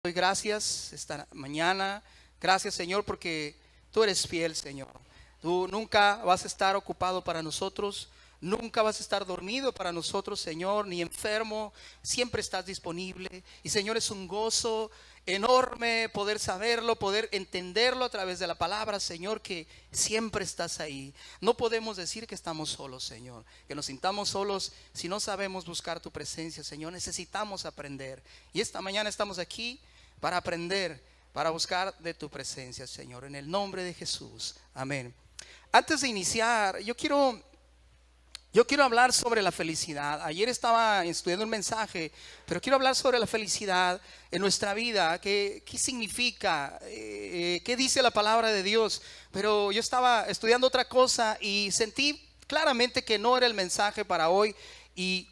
Doy gracias esta mañana. Gracias, Señor, porque tú eres fiel, Señor. Tú nunca vas a estar ocupado para nosotros. Nunca vas a estar dormido para nosotros, Señor, ni enfermo. Siempre estás disponible. Y, Señor, es un gozo enorme poder saberlo, poder entenderlo a través de la palabra, Señor, que siempre estás ahí. No podemos decir que estamos solos, Señor, que nos sintamos solos si no sabemos buscar tu presencia, Señor. Necesitamos aprender. Y esta mañana estamos aquí para aprender, para buscar de tu presencia, Señor, en el nombre de Jesús. Amén. Antes de iniciar, yo quiero hablar sobre la felicidad. Ayer estaba estudiando un mensaje, pero quiero hablar sobre la felicidad en nuestra vida. ¿Qué significa? ¿Qué dice la palabra de Dios? Pero yo estaba estudiando otra cosa y sentí claramente que no era el mensaje para hoy. Y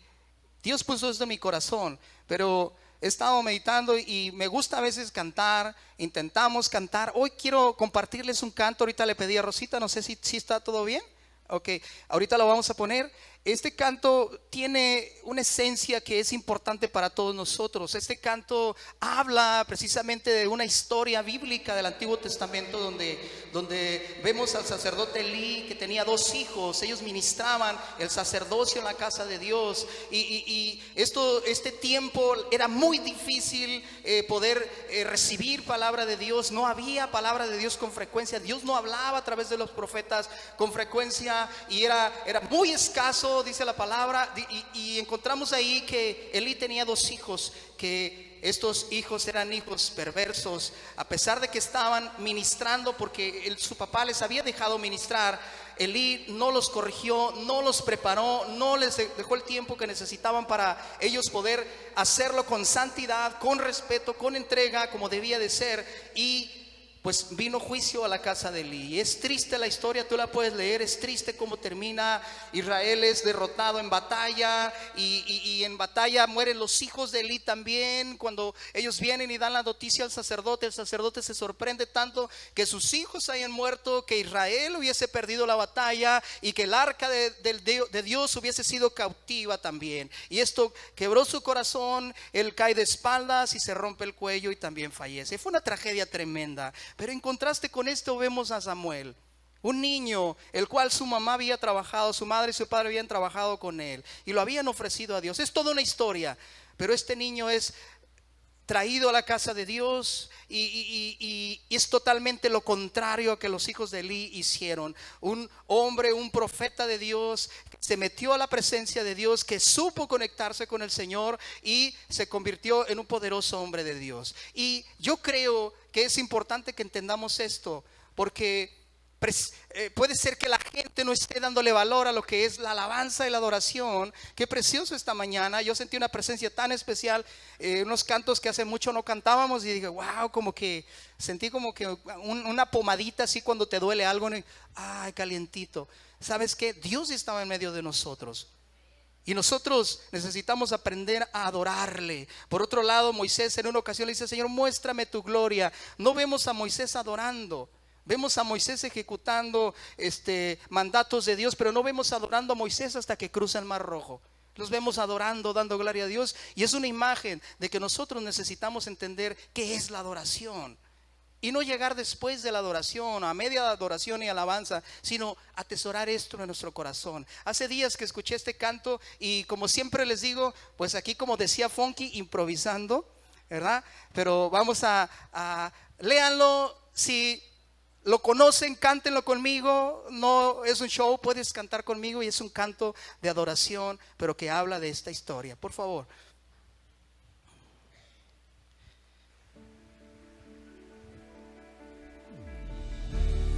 Dios puso esto en mi corazón, pero he estado meditando y me gusta a veces cantar. Intentamos cantar. Hoy quiero compartirles un canto. Ahorita le pedí a Rosita, no sé si está todo bien. Ok, ahorita lo vamos a poner. Este canto tiene una esencia que es importante para todos nosotros. Este canto habla precisamente de una historia bíblica del Antiguo Testamento donde vemos al sacerdote Elí, que tenía dos hijos. Ellos ministraban el sacerdocio en la casa de Dios. Y este tiempo era muy difícil poder recibir palabra de Dios. No había palabra de Dios con frecuencia. Dios no hablaba a través de los profetas con frecuencia y era muy escaso, dice la palabra. Y encontramos ahí que Elí tenía dos hijos, que estos hijos eran hijos perversos. A pesar de que estaban ministrando, porque su papá les había dejado ministrar, Elí no los corrigió, no los preparó, no les dejó el tiempo que necesitaban para ellos poder hacerlo con santidad, con respeto, con entrega, como debía de ser. Y pues vino juicio a la casa de Elí. Y es triste la historia, tú la puedes leer. Es triste cómo termina. Israel es derrotado en batalla, y en batalla mueren los hijos de Elí también. Cuando ellos vienen y dan la noticia al sacerdote, el sacerdote se sorprende tanto que sus hijos hayan muerto, que Israel hubiese perdido la batalla y que el arca de Dios hubiese sido cautiva también. Y esto quebró su corazón. Él cae de espaldas y se rompe el cuello y también fallece. Fue una tragedia tremenda. Pero en contraste con esto vemos a Samuel, un niño el cual su mamá había trabajado, su madre y su padre habían trabajado con él y lo habían ofrecido a Dios. Es toda una historia, pero este niño es traído a la casa de Dios y es totalmente lo contrario a que los hijos de Elí hicieron. Un hombre, un profeta de Dios, se metió a la presencia de Dios, que supo conectarse con el Señor y se convirtió en un poderoso hombre de Dios. Y yo creo que es importante que entendamos esto, porque puede ser que la gente no esté dándole valor a lo que es la alabanza y la adoración. Qué precioso esta mañana. Yo sentí una presencia tan especial, unos cantos que hace mucho no cantábamos, y dije, wow, como que sentí como que una pomadita así cuando te duele algo. Ay, calientito. ¿Sabes qué? Dios estaba en medio de nosotros. Y nosotros necesitamos aprender a adorarle. Por otro lado, Moisés en una ocasión le dice, Señor, muéstrame tu gloria. No vemos a Moisés adorando. Vemos a Moisés ejecutando mandatos de Dios, pero no vemos adorando a Moisés hasta que cruza el Mar Rojo. Los vemos adorando, dando gloria a Dios. Y es una imagen de que nosotros necesitamos entender qué es la adoración. Y no llegar después de la adoración, a media adoración y alabanza, sino atesorar esto en nuestro corazón. Hace días que escuché este canto y, como siempre les digo, pues aquí, como decía Funky, improvisando, ¿verdad? Pero vamos a léanlo. Si lo conocen, cántenlo conmigo. No es un show, puedes cantar conmigo, y es un canto de adoración, pero que habla de esta historia. Por favor.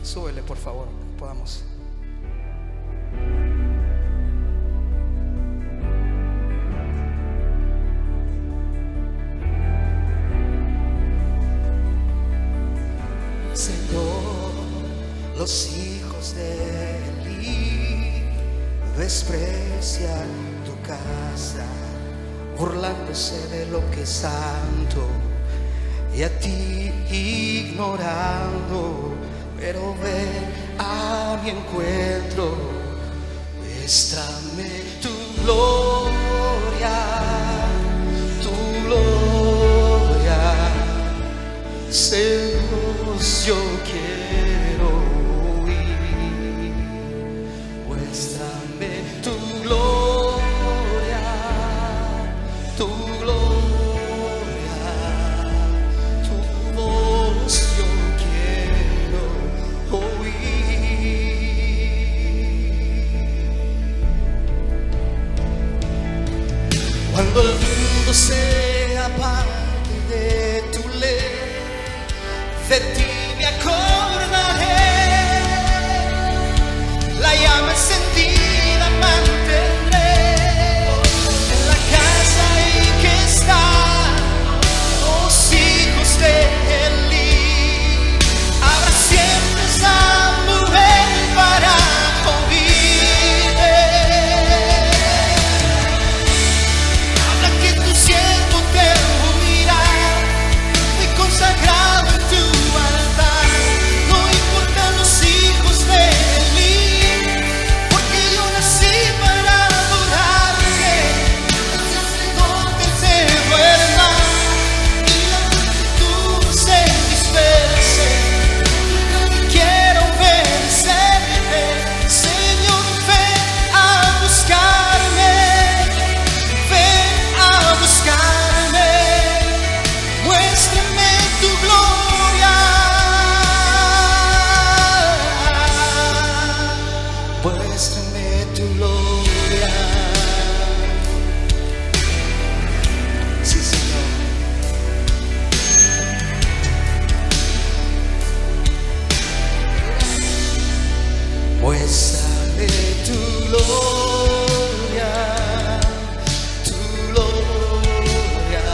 Súbele, por favor, que podamos. Señor, los hijos de Elí desprecian tu casa, burlándose de lo que es santo, y a ti ignorando. Pero ven a mi encuentro, muéstrame tu gloria, tu gloria. deseos yo quiero oír. Muéstrame tu gloria, tu gloria, tu voz yo quiero oír. Cuando el mundo sea parte de tu ley, de ti me acordaré. La llama encendida mantendré en la casa en que están los hijos de Elí. Habrá siempre Samuel para oírte. Habla que tu siervo te oirá. Fui consagrado en tu altar. No importan los hijos de Elí, porque yo nací para adorarte. El sacerdote te duerma y la multitud se disperse. Quiero obedecerte, Señor, ven a buscarme, ven a buscarme. Muéstrame tu gloria, muéstrame tu gloria. Sí, Señor. Muéstrame tu gloria, tu gloria,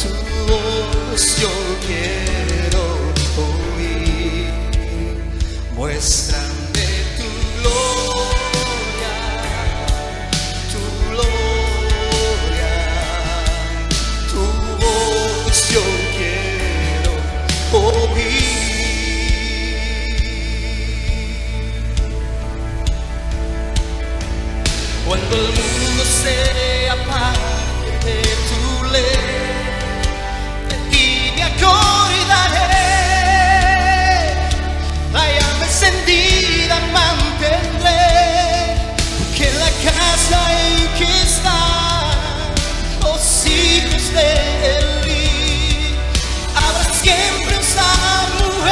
tu voz yo quiero oír. Muéstrame tu gloria, tu gloria, tu voz yo quiero oír. Cuando el mundo sea parte de tu ley, de ti me acordaré. La llama encendida mantendré, porque en la casa en que están los hijos de Elí, habrá siempre un Samuel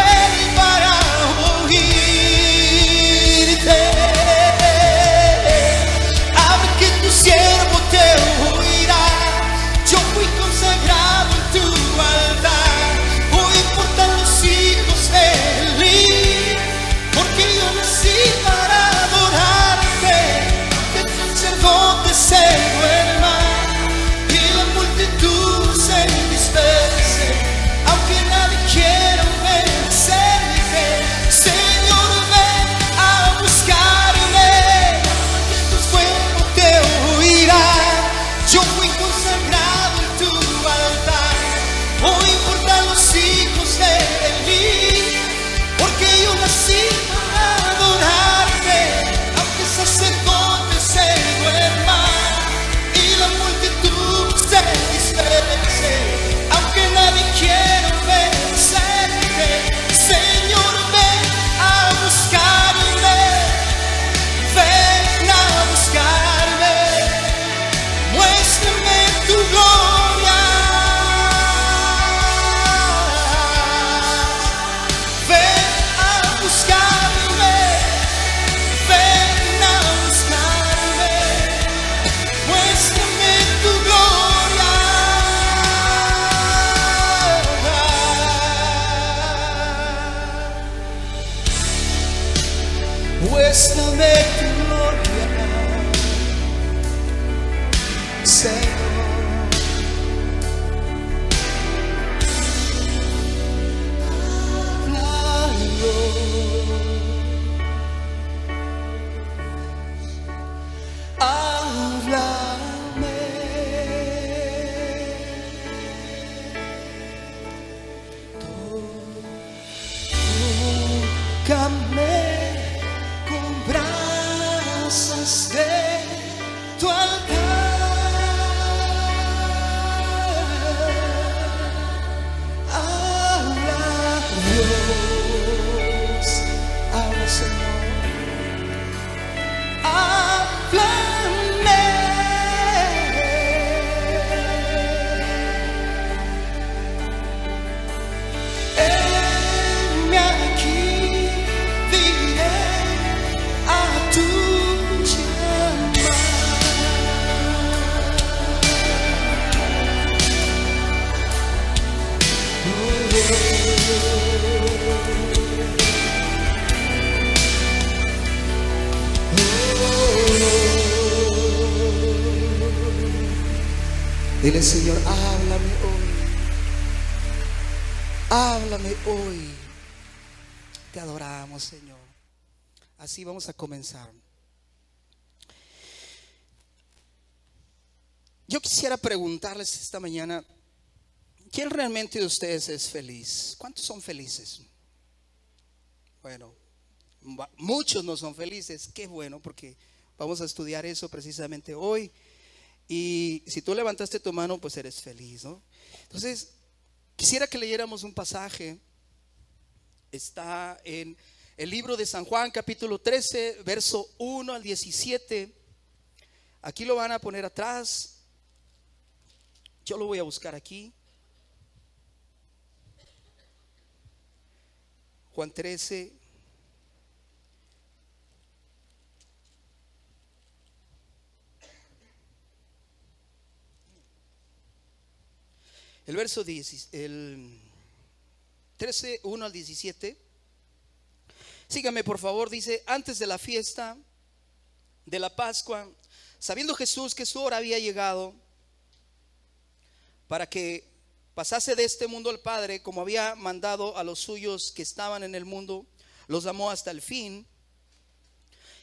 Dile, Señor, háblame hoy. Háblame hoy. Te adoramos, Señor. Así vamos a comenzar. Yo quisiera preguntarles esta mañana, ¿quién realmente de ustedes es feliz? ¿Cuántos son felices? Bueno, muchos no son felices. Qué bueno, porque vamos a estudiar eso precisamente hoy. Y si tú levantaste tu mano, pues eres feliz, ¿no? Entonces, quisiera que leyéramos un pasaje. Está en el libro de San Juan, capítulo 13, verso 1 al 17. Aquí lo van a poner atrás. Yo lo voy a buscar aquí. Juan 13. El verso 10, el 13, 1 al 17. Sígame por favor. Dice: antes de la fiesta de la Pascua, sabiendo Jesús que su hora había llegado para que pasase de este mundo al Padre, como había mandado a los suyos que estaban en el mundo, los amó hasta el fin.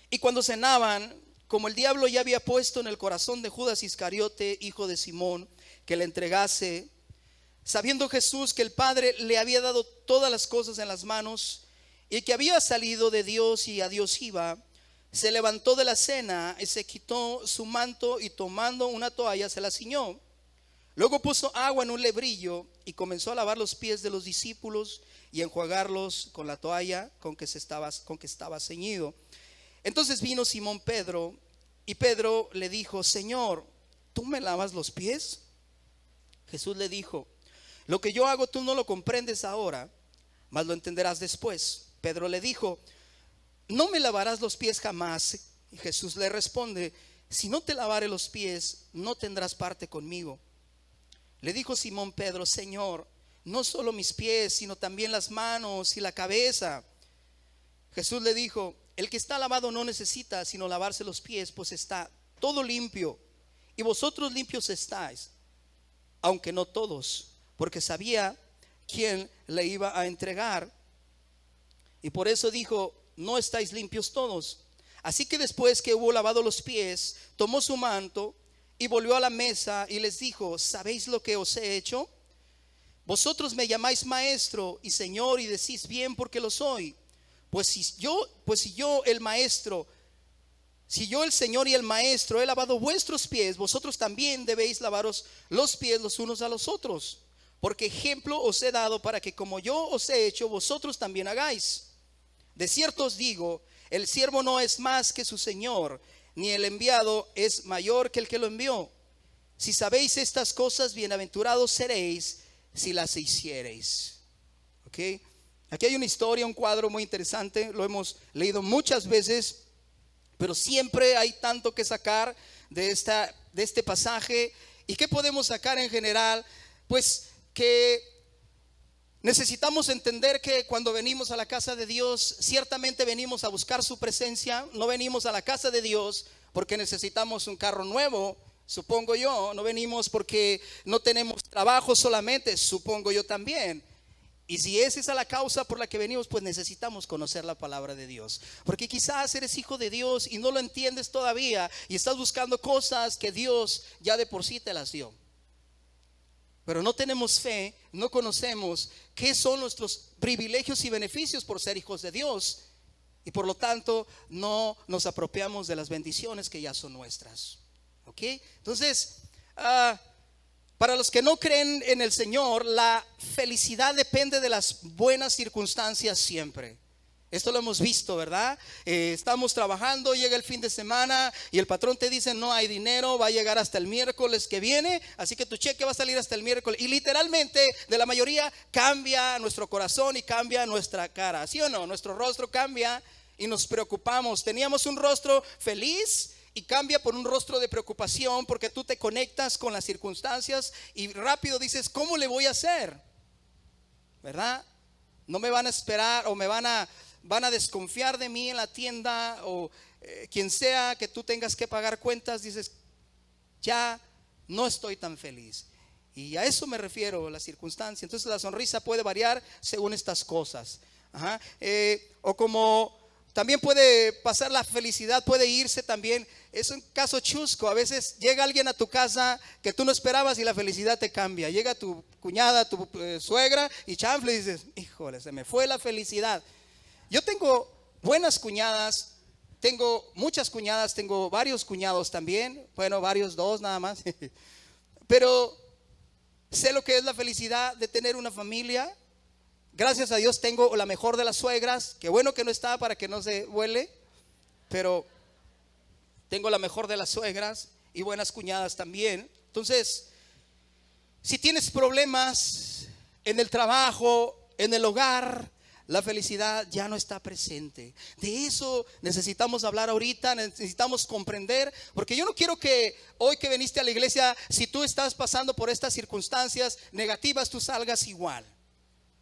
Y cuando cenaban, como el diablo ya había puesto en el corazón de Judas Iscariote, hijo de Simón, que le entregase, sabiendo Jesús que el Padre le había dado todas las cosas en las manos y que había salido de Dios y a Dios iba, se levantó de la cena y se quitó su manto y tomando una toalla se la ciñó. Luego puso agua en un lebrillo y comenzó a lavar los pies de los discípulos y a enjuagarlos con la toalla con que estaba ceñido. Entonces vino Simón Pedro y Pedro le dijo: Señor, ¿tú me lavas los pies? Jesús le dijo: lo que yo hago tú no lo comprendes ahora, mas lo entenderás después. Pedro le dijo: no me lavarás los pies jamás. Y Jesús le responde: si no te lavare los pies, no tendrás parte conmigo. Le dijo Simón Pedro: Señor, no solo mis pies, sino también las manos y la cabeza. Jesús le dijo: el que está lavado no necesita sino lavarse los pies, pues está todo limpio. Y vosotros limpios estáis, aunque no todos, porque sabía quién le iba a entregar. Y por eso dijo: no estáis limpios todos. Así que después que hubo lavado los pies, tomó su manto y volvió a la mesa y les dijo: ¿sabéis lo que os he hecho? Vosotros me llamáis maestro y señor, y decís bien, porque lo soy. Si yo el Señor y el Maestro he lavado vuestros pies, vosotros también debéis lavaros los pies los unos a los otros. Porque ejemplo os he dado para que como yo os he hecho, vosotros también hagáis. De cierto os digo, el siervo no es más que su Señor, ni el enviado es mayor que el que lo envió. Si sabéis estas cosas, bienaventurados seréis si las hiciereis. ¿Ok? Aquí hay una historia, un cuadro muy interesante. Lo hemos leído muchas veces, pero siempre hay tanto que sacar de este pasaje. ¿Y qué podemos sacar en general? Pues que necesitamos entender que cuando venimos a la casa de Dios, ciertamente venimos a buscar su presencia. No venimos a la casa de Dios porque necesitamos un carro nuevo, supongo yo. No venimos porque no tenemos trabajo solamente, supongo yo también. Y si esa es la causa por la que venimos, pues necesitamos conocer la palabra de Dios. Porque quizás eres hijo de Dios y no lo entiendes todavía y estás buscando cosas que Dios ya de por sí te las dio. Pero no tenemos fe, no conocemos qué son nuestros privilegios y beneficios por ser hijos de Dios. Y por lo tanto no nos apropiamos de las bendiciones que ya son nuestras. ¿Ok? Entonces, para los que no creen en el Señor, la felicidad depende de las buenas circunstancias siempre. Esto lo hemos visto, ¿verdad? Estamos trabajando, llega el fin de semana y el patrón te dice: no hay dinero, va a llegar hasta el miércoles que viene, así que tu cheque va a salir hasta el miércoles. Y literalmente, de la mayoría, cambia nuestro corazón y cambia nuestra cara, ¿sí o no? Nuestro rostro cambia y nos preocupamos. Teníamos un rostro feliz y cambia por un rostro de preocupación, porque tú te conectas con las circunstancias y rápido dices: ¿cómo le voy a hacer? ¿Verdad? no me van a esperar o van a desconfiar de mí en la tienda o quien sea que tú tengas que pagar cuentas, dices, ya no estoy tan feliz. Y a eso me refiero, la circunstancia. Entonces la sonrisa puede variar según estas cosas. Ajá. O como también puede pasar la felicidad, puede irse también. Es un caso chusco. A veces llega alguien a tu casa que tú no esperabas y la felicidad te cambia. Llega tu cuñada, tu suegra y chanfle y dices, híjole, se me fue la felicidad. Yo tengo buenas cuñadas, tengo muchas cuñadas, tengo varios cuñados también. Bueno, varios, dos nada más. Pero sé lo que es la felicidad de tener una familia. Gracias a Dios tengo la mejor de las suegras. Qué bueno que no está para que no se vuele. Pero tengo la mejor de las suegras y buenas cuñadas también. Entonces, si tienes problemas en el trabajo, en el hogar, la felicidad ya no está presente. De eso necesitamos hablar ahorita, necesitamos comprender, porque yo no quiero que hoy que viniste a la iglesia, si tú estás pasando por estas circunstancias negativas, tú salgas igual.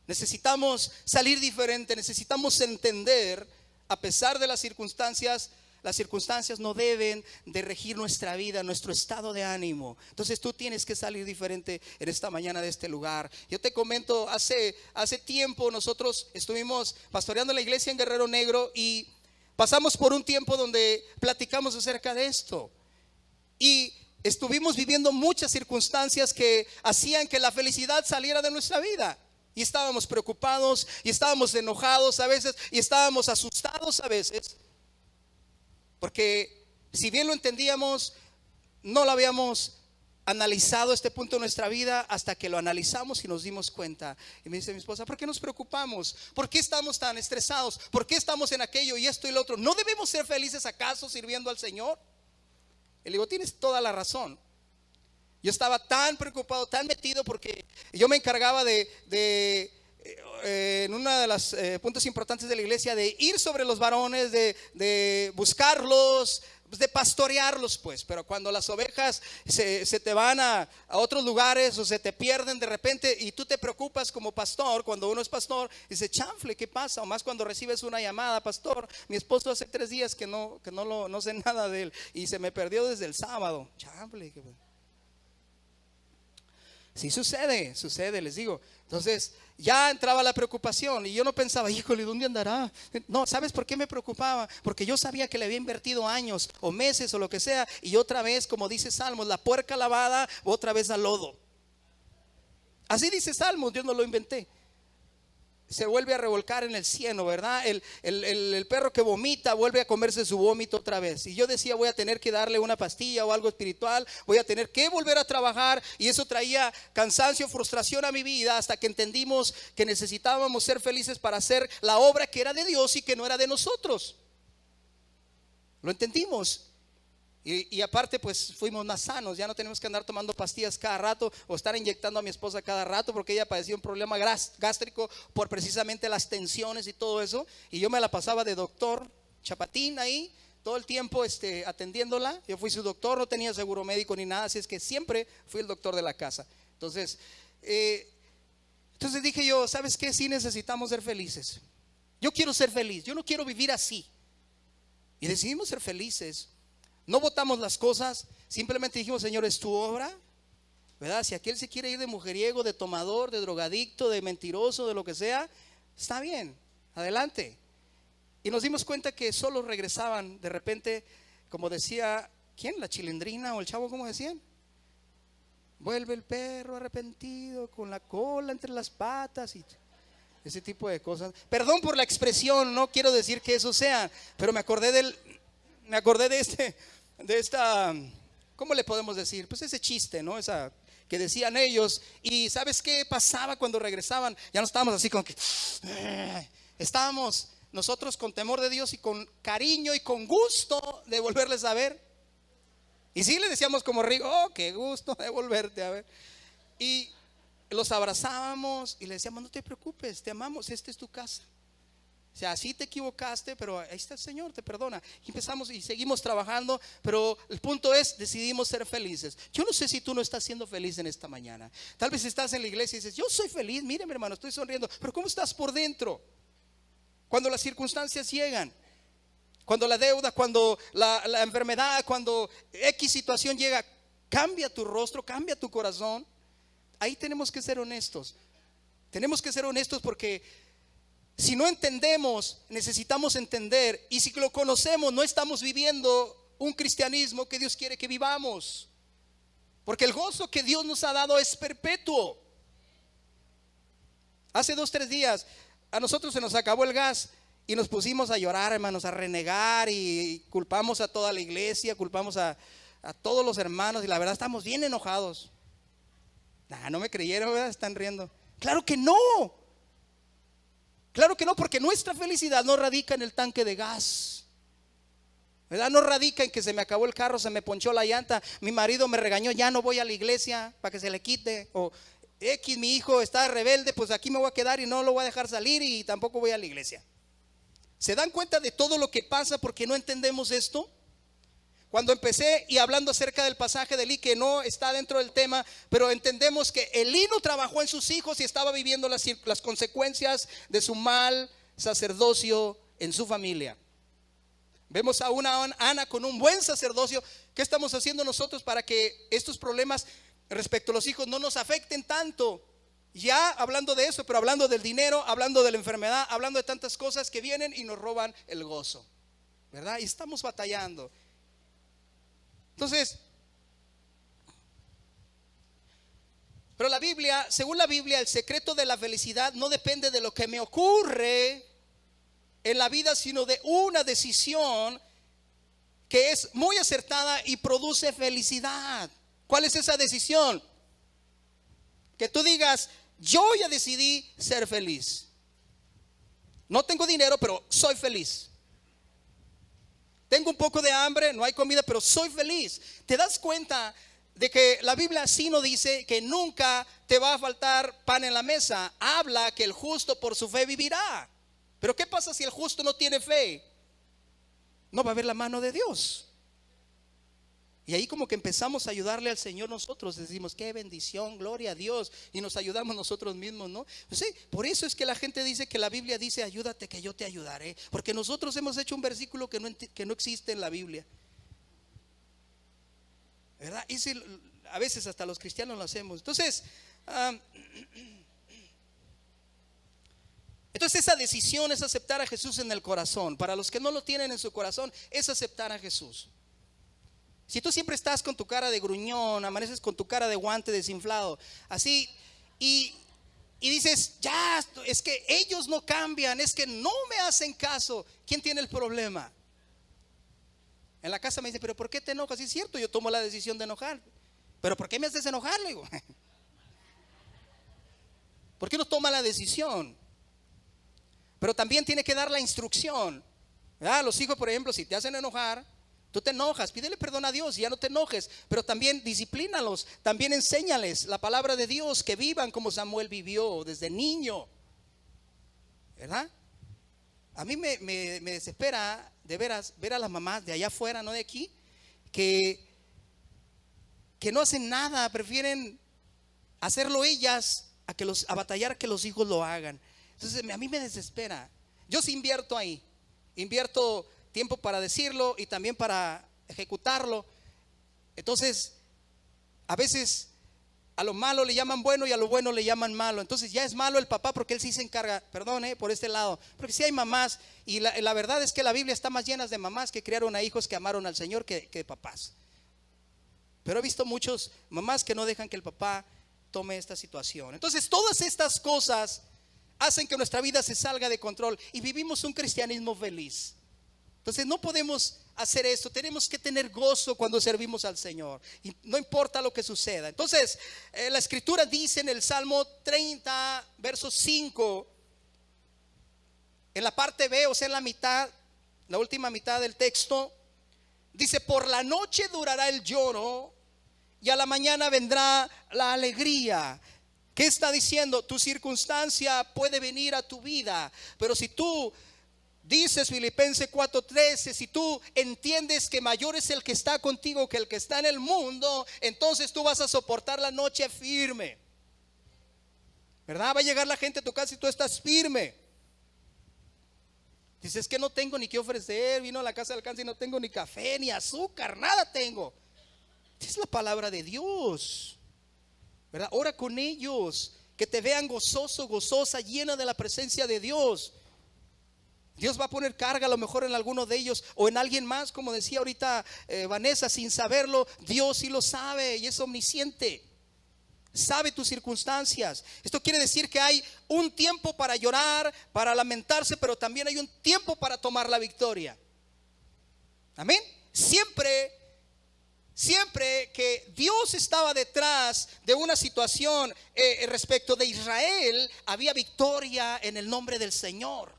Necesitamos salir diferente, necesitamos entender, a pesar de las circunstancias no deben de regir nuestra vida, nuestro estado de ánimo. Entonces tú tienes que salir diferente en esta mañana de este lugar. Yo te comento, hace tiempo nosotros estuvimos pastoreando la iglesia en Guerrero Negro y pasamos por un tiempo donde platicamos acerca de esto. Y estuvimos viviendo muchas circunstancias que hacían que la felicidad saliera de nuestra vida. Y estábamos preocupados, y estábamos enojados a veces, y estábamos asustados a veces. Porque si bien lo entendíamos, no lo habíamos analizado este punto de nuestra vida hasta que lo analizamos y nos dimos cuenta. Y me dice mi esposa, ¿por qué nos preocupamos? ¿Por qué estamos tan estresados? ¿Por qué estamos en aquello y esto y lo otro? ¿No debemos ser felices acaso sirviendo al Señor? Y le digo, tienes toda la razón. Yo estaba tan preocupado, tan metido, porque yo me encargaba en uno de los puntos importantes de la iglesia, de ir sobre los varones, de buscarlos, de pastorearlos, pues. Pero cuando las ovejas se te van a otros lugares o se te pierden de repente y tú te preocupas como pastor, cuando uno es pastor, dice, chanfle, ¿qué pasa? O más cuando recibes una llamada, pastor, mi esposo hace 3 días que no sé nada de él y se me perdió desde el sábado. Chanfle, sí sucede, les digo. Entonces ya entraba la preocupación y yo no pensaba, híjole, ¿dónde andará? No, ¿sabes por qué me preocupaba? Porque yo sabía que le había invertido años o meses o lo que sea, y otra vez, como dice Salmos, la puerca lavada, otra vez al lodo. Así dice Salmos, yo no lo inventé. Se vuelve a revolcar en el cieno, ¿verdad? El perro que vomita vuelve a comerse su vómito otra vez. Y yo decía, voy a tener que darle una pastilla o algo espiritual, voy a tener que volver a trabajar. Y eso traía cansancio, frustración a mi vida, hasta que entendimos que necesitábamos ser felices para hacer la obra que era de Dios y que no era de nosotros. Lo entendimos. Y aparte pues fuimos más sanos, ya no tenemos que andar tomando pastillas cada rato o estar inyectando a mi esposa cada rato, porque ella padecía un problema gástrico por precisamente las tensiones y todo eso. Y yo me la pasaba de doctor chapatín ahí todo el tiempo atendiéndola. Yo fui su doctor, no tenía seguro médico ni nada, así es que siempre fui el doctor de la casa. Entonces dije yo, ¿sabes qué? Sí necesitamos ser felices. Yo quiero ser feliz, yo no quiero vivir así. Y decidimos ser felices. No votamos las cosas, simplemente dijimos, Señor, es tu obra, ¿verdad? Si aquel se quiere ir de mujeriego, de tomador, de drogadicto, de mentiroso, de lo que sea, está bien, adelante. Y nos dimos cuenta que solo regresaban de repente, como decía, ¿quién? ¿La Chilindrina o el Chavo? ¿Cómo decían? Vuelve el perro arrepentido con la cola entre las patas y ese tipo de cosas. Perdón por la expresión, no quiero decir que eso sea, pero me acordé de esta, ¿cómo le podemos decir? Pues ese chiste, ¿no? Esa que decían ellos. Y ¿sabes qué pasaba cuando regresaban? Ya no estábamos así como que estábamos nosotros con temor de Dios y con cariño y con gusto de volverles a ver. Y sí le decíamos como Rigo, oh, qué gusto de volverte a ver. Y los abrazábamos y le decíamos, no te preocupes, te amamos, esta es tu casa. O sea, sí te equivocaste, pero ahí está el Señor, te perdona. Y empezamos y seguimos trabajando, pero el punto es, decidimos ser felices. Yo no sé si tú no estás siendo feliz en esta mañana. Tal vez estás en la iglesia y dices, yo soy feliz, mire mi hermano, estoy sonriendo. Pero ¿cómo estás por dentro? Cuando las circunstancias llegan, cuando la deuda, cuando la enfermedad, cuando X situación llega, cambia tu rostro, cambia tu corazón. Ahí tenemos que ser honestos. Tenemos que ser honestos porque si no entendemos, necesitamos entender. Y si lo conocemos, no estamos viviendo un cristianismo que Dios quiere que vivamos. Porque el gozo que Dios nos ha dado es perpetuo. Hace 2-3 días a nosotros se nos acabó el gas y nos pusimos a llorar, hermanos, a renegar, y culpamos a toda la iglesia, culpamos a todos los hermanos, y la verdad estamos bien enojados. No me creyeron, ¿verdad? Están riendo. Claro que no. Claro que no, porque nuestra felicidad no radica en el tanque de gas, ¿verdad? No radica en que se me acabó el carro, se me ponchó la llanta, mi marido me regañó, ya no voy a la iglesia para que se le quite, o X, mi hijo está rebelde, pues aquí me voy a quedar y no lo voy a dejar salir y tampoco voy a la iglesia. ¿Se dan cuenta de todo lo que pasa porque no entendemos esto? Cuando empecé y hablando acerca del pasaje de Elí, que no está dentro del tema, pero entendemos que Elí no trabajó en sus hijos y estaba viviendo las consecuencias de su mal sacerdocio en su familia. Vemos a una Ana con un buen sacerdocio. ¿Qué estamos haciendo nosotros para que estos problemas respecto a los hijos no nos afecten tanto? Ya hablando de eso, pero hablando del dinero, hablando de la enfermedad, hablando de tantas cosas que vienen y nos roban el gozo, ¿verdad? Y estamos batallando. Entonces, pero la Biblia, según la Biblia, el secreto de la felicidad no depende de lo que me ocurre en la vida, sino de una decisión que es muy acertada y produce felicidad. ¿Cuál es esa decisión? Que tú digas, yo ya decidí ser feliz. No tengo dinero, pero soy feliz. Tengo un poco de hambre, no hay comida, pero soy feliz. ¿Te das cuenta de que la Biblia sí no dice que nunca te va a faltar pan en la mesa? Habla que el justo por su fe vivirá. Pero ¿qué pasa si el justo no tiene fe? No va a haber la mano de Dios. Y ahí como que empezamos a ayudarle al Señor nosotros. Decimos, qué bendición, gloria a Dios. Y nos ayudamos nosotros mismos, ¿no? Pues sí, por eso es que la gente dice que la Biblia dice, ayúdate que yo te ayudaré. Porque nosotros hemos hecho un versículo que no existe en la Biblia, ¿verdad? Y si, a veces hasta los cristianos lo hacemos. Entonces esa decisión es aceptar a Jesús en el corazón. Para los que no lo tienen en su corazón, es aceptar a Jesús. Si tú siempre estás con tu cara de gruñón, amaneces con tu cara de guante desinflado, así, y dices, ya, es que ellos no cambian, es que no me hacen caso. ¿Quién tiene el problema? En la casa me dice, pero ¿por qué te enojas? Sí, es cierto, yo tomo la decisión de enojar, pero ¿por qué me haces enojar? Le digo, ¿por qué no toma la decisión? Pero también tiene que dar la instrucción, ¿verdad? Los hijos, por ejemplo, si te hacen enojar, tú te enojas, pídele perdón a Dios y ya no te enojes, pero también disciplínalos, también enséñales la palabra de Dios, que vivan como Samuel vivió desde niño, ¿verdad? A mí me desespera de veras ver a las mamás de allá afuera, no de aquí, que no hacen nada, prefieren hacerlo ellas a batallar que los hijos lo hagan. Entonces a mí me desespera. Yo sí invierto ahí, invierto tiempo para decirlo y también para ejecutarlo. Entonces a veces a lo malo le llaman bueno y a lo bueno le llaman malo. Entonces ya es malo el papá porque él sí se encarga, perdón, por este lado, porque sí hay mamás, y la verdad es que la Biblia está más llena de mamás que criaron a hijos que amaron al Señor que papás. Pero he visto muchos mamás que no dejan que el papá tome esta situación. Entonces todas estas cosas hacen que nuestra vida se salga de control y vivimos un cristianismo feliz. Entonces no podemos hacer esto, tenemos que tener gozo cuando servimos al Señor, y no importa lo que suceda. Entonces la escritura dice en el Salmo 30 verso 5, en la parte B, o sea en la mitad, la última mitad del texto, dice: por la noche durará el lloro y a la mañana vendrá la alegría. ¿Qué está diciendo? Tu circunstancia puede venir a tu vida, pero si tú Dices Filipenses 4:13, si tú entiendes que mayor es el que está contigo que el que está en el mundo, entonces tú vas a soportar la noche firme. ¿Verdad? Va a llegar la gente a tu casa y tú estás firme. Dices que no tengo ni qué ofrecer, vino a la casa del alcance y no tengo ni café, ni azúcar, nada tengo. Esa es la palabra de Dios. ¿Verdad? Ora con ellos, que te vean gozoso, gozosa, llena de la presencia de Dios. Dios va a poner carga a lo mejor en alguno de ellos o en alguien más, como decía ahorita Vanessa, sin saberlo. Dios sí lo sabe y es omnisciente. Sabe tus circunstancias. Esto quiere decir que hay un tiempo para llorar, para lamentarse, pero también hay un tiempo para tomar la victoria. Amén. Siempre que Dios estaba detrás de una situación respecto de Israel, había victoria en el nombre del Señor.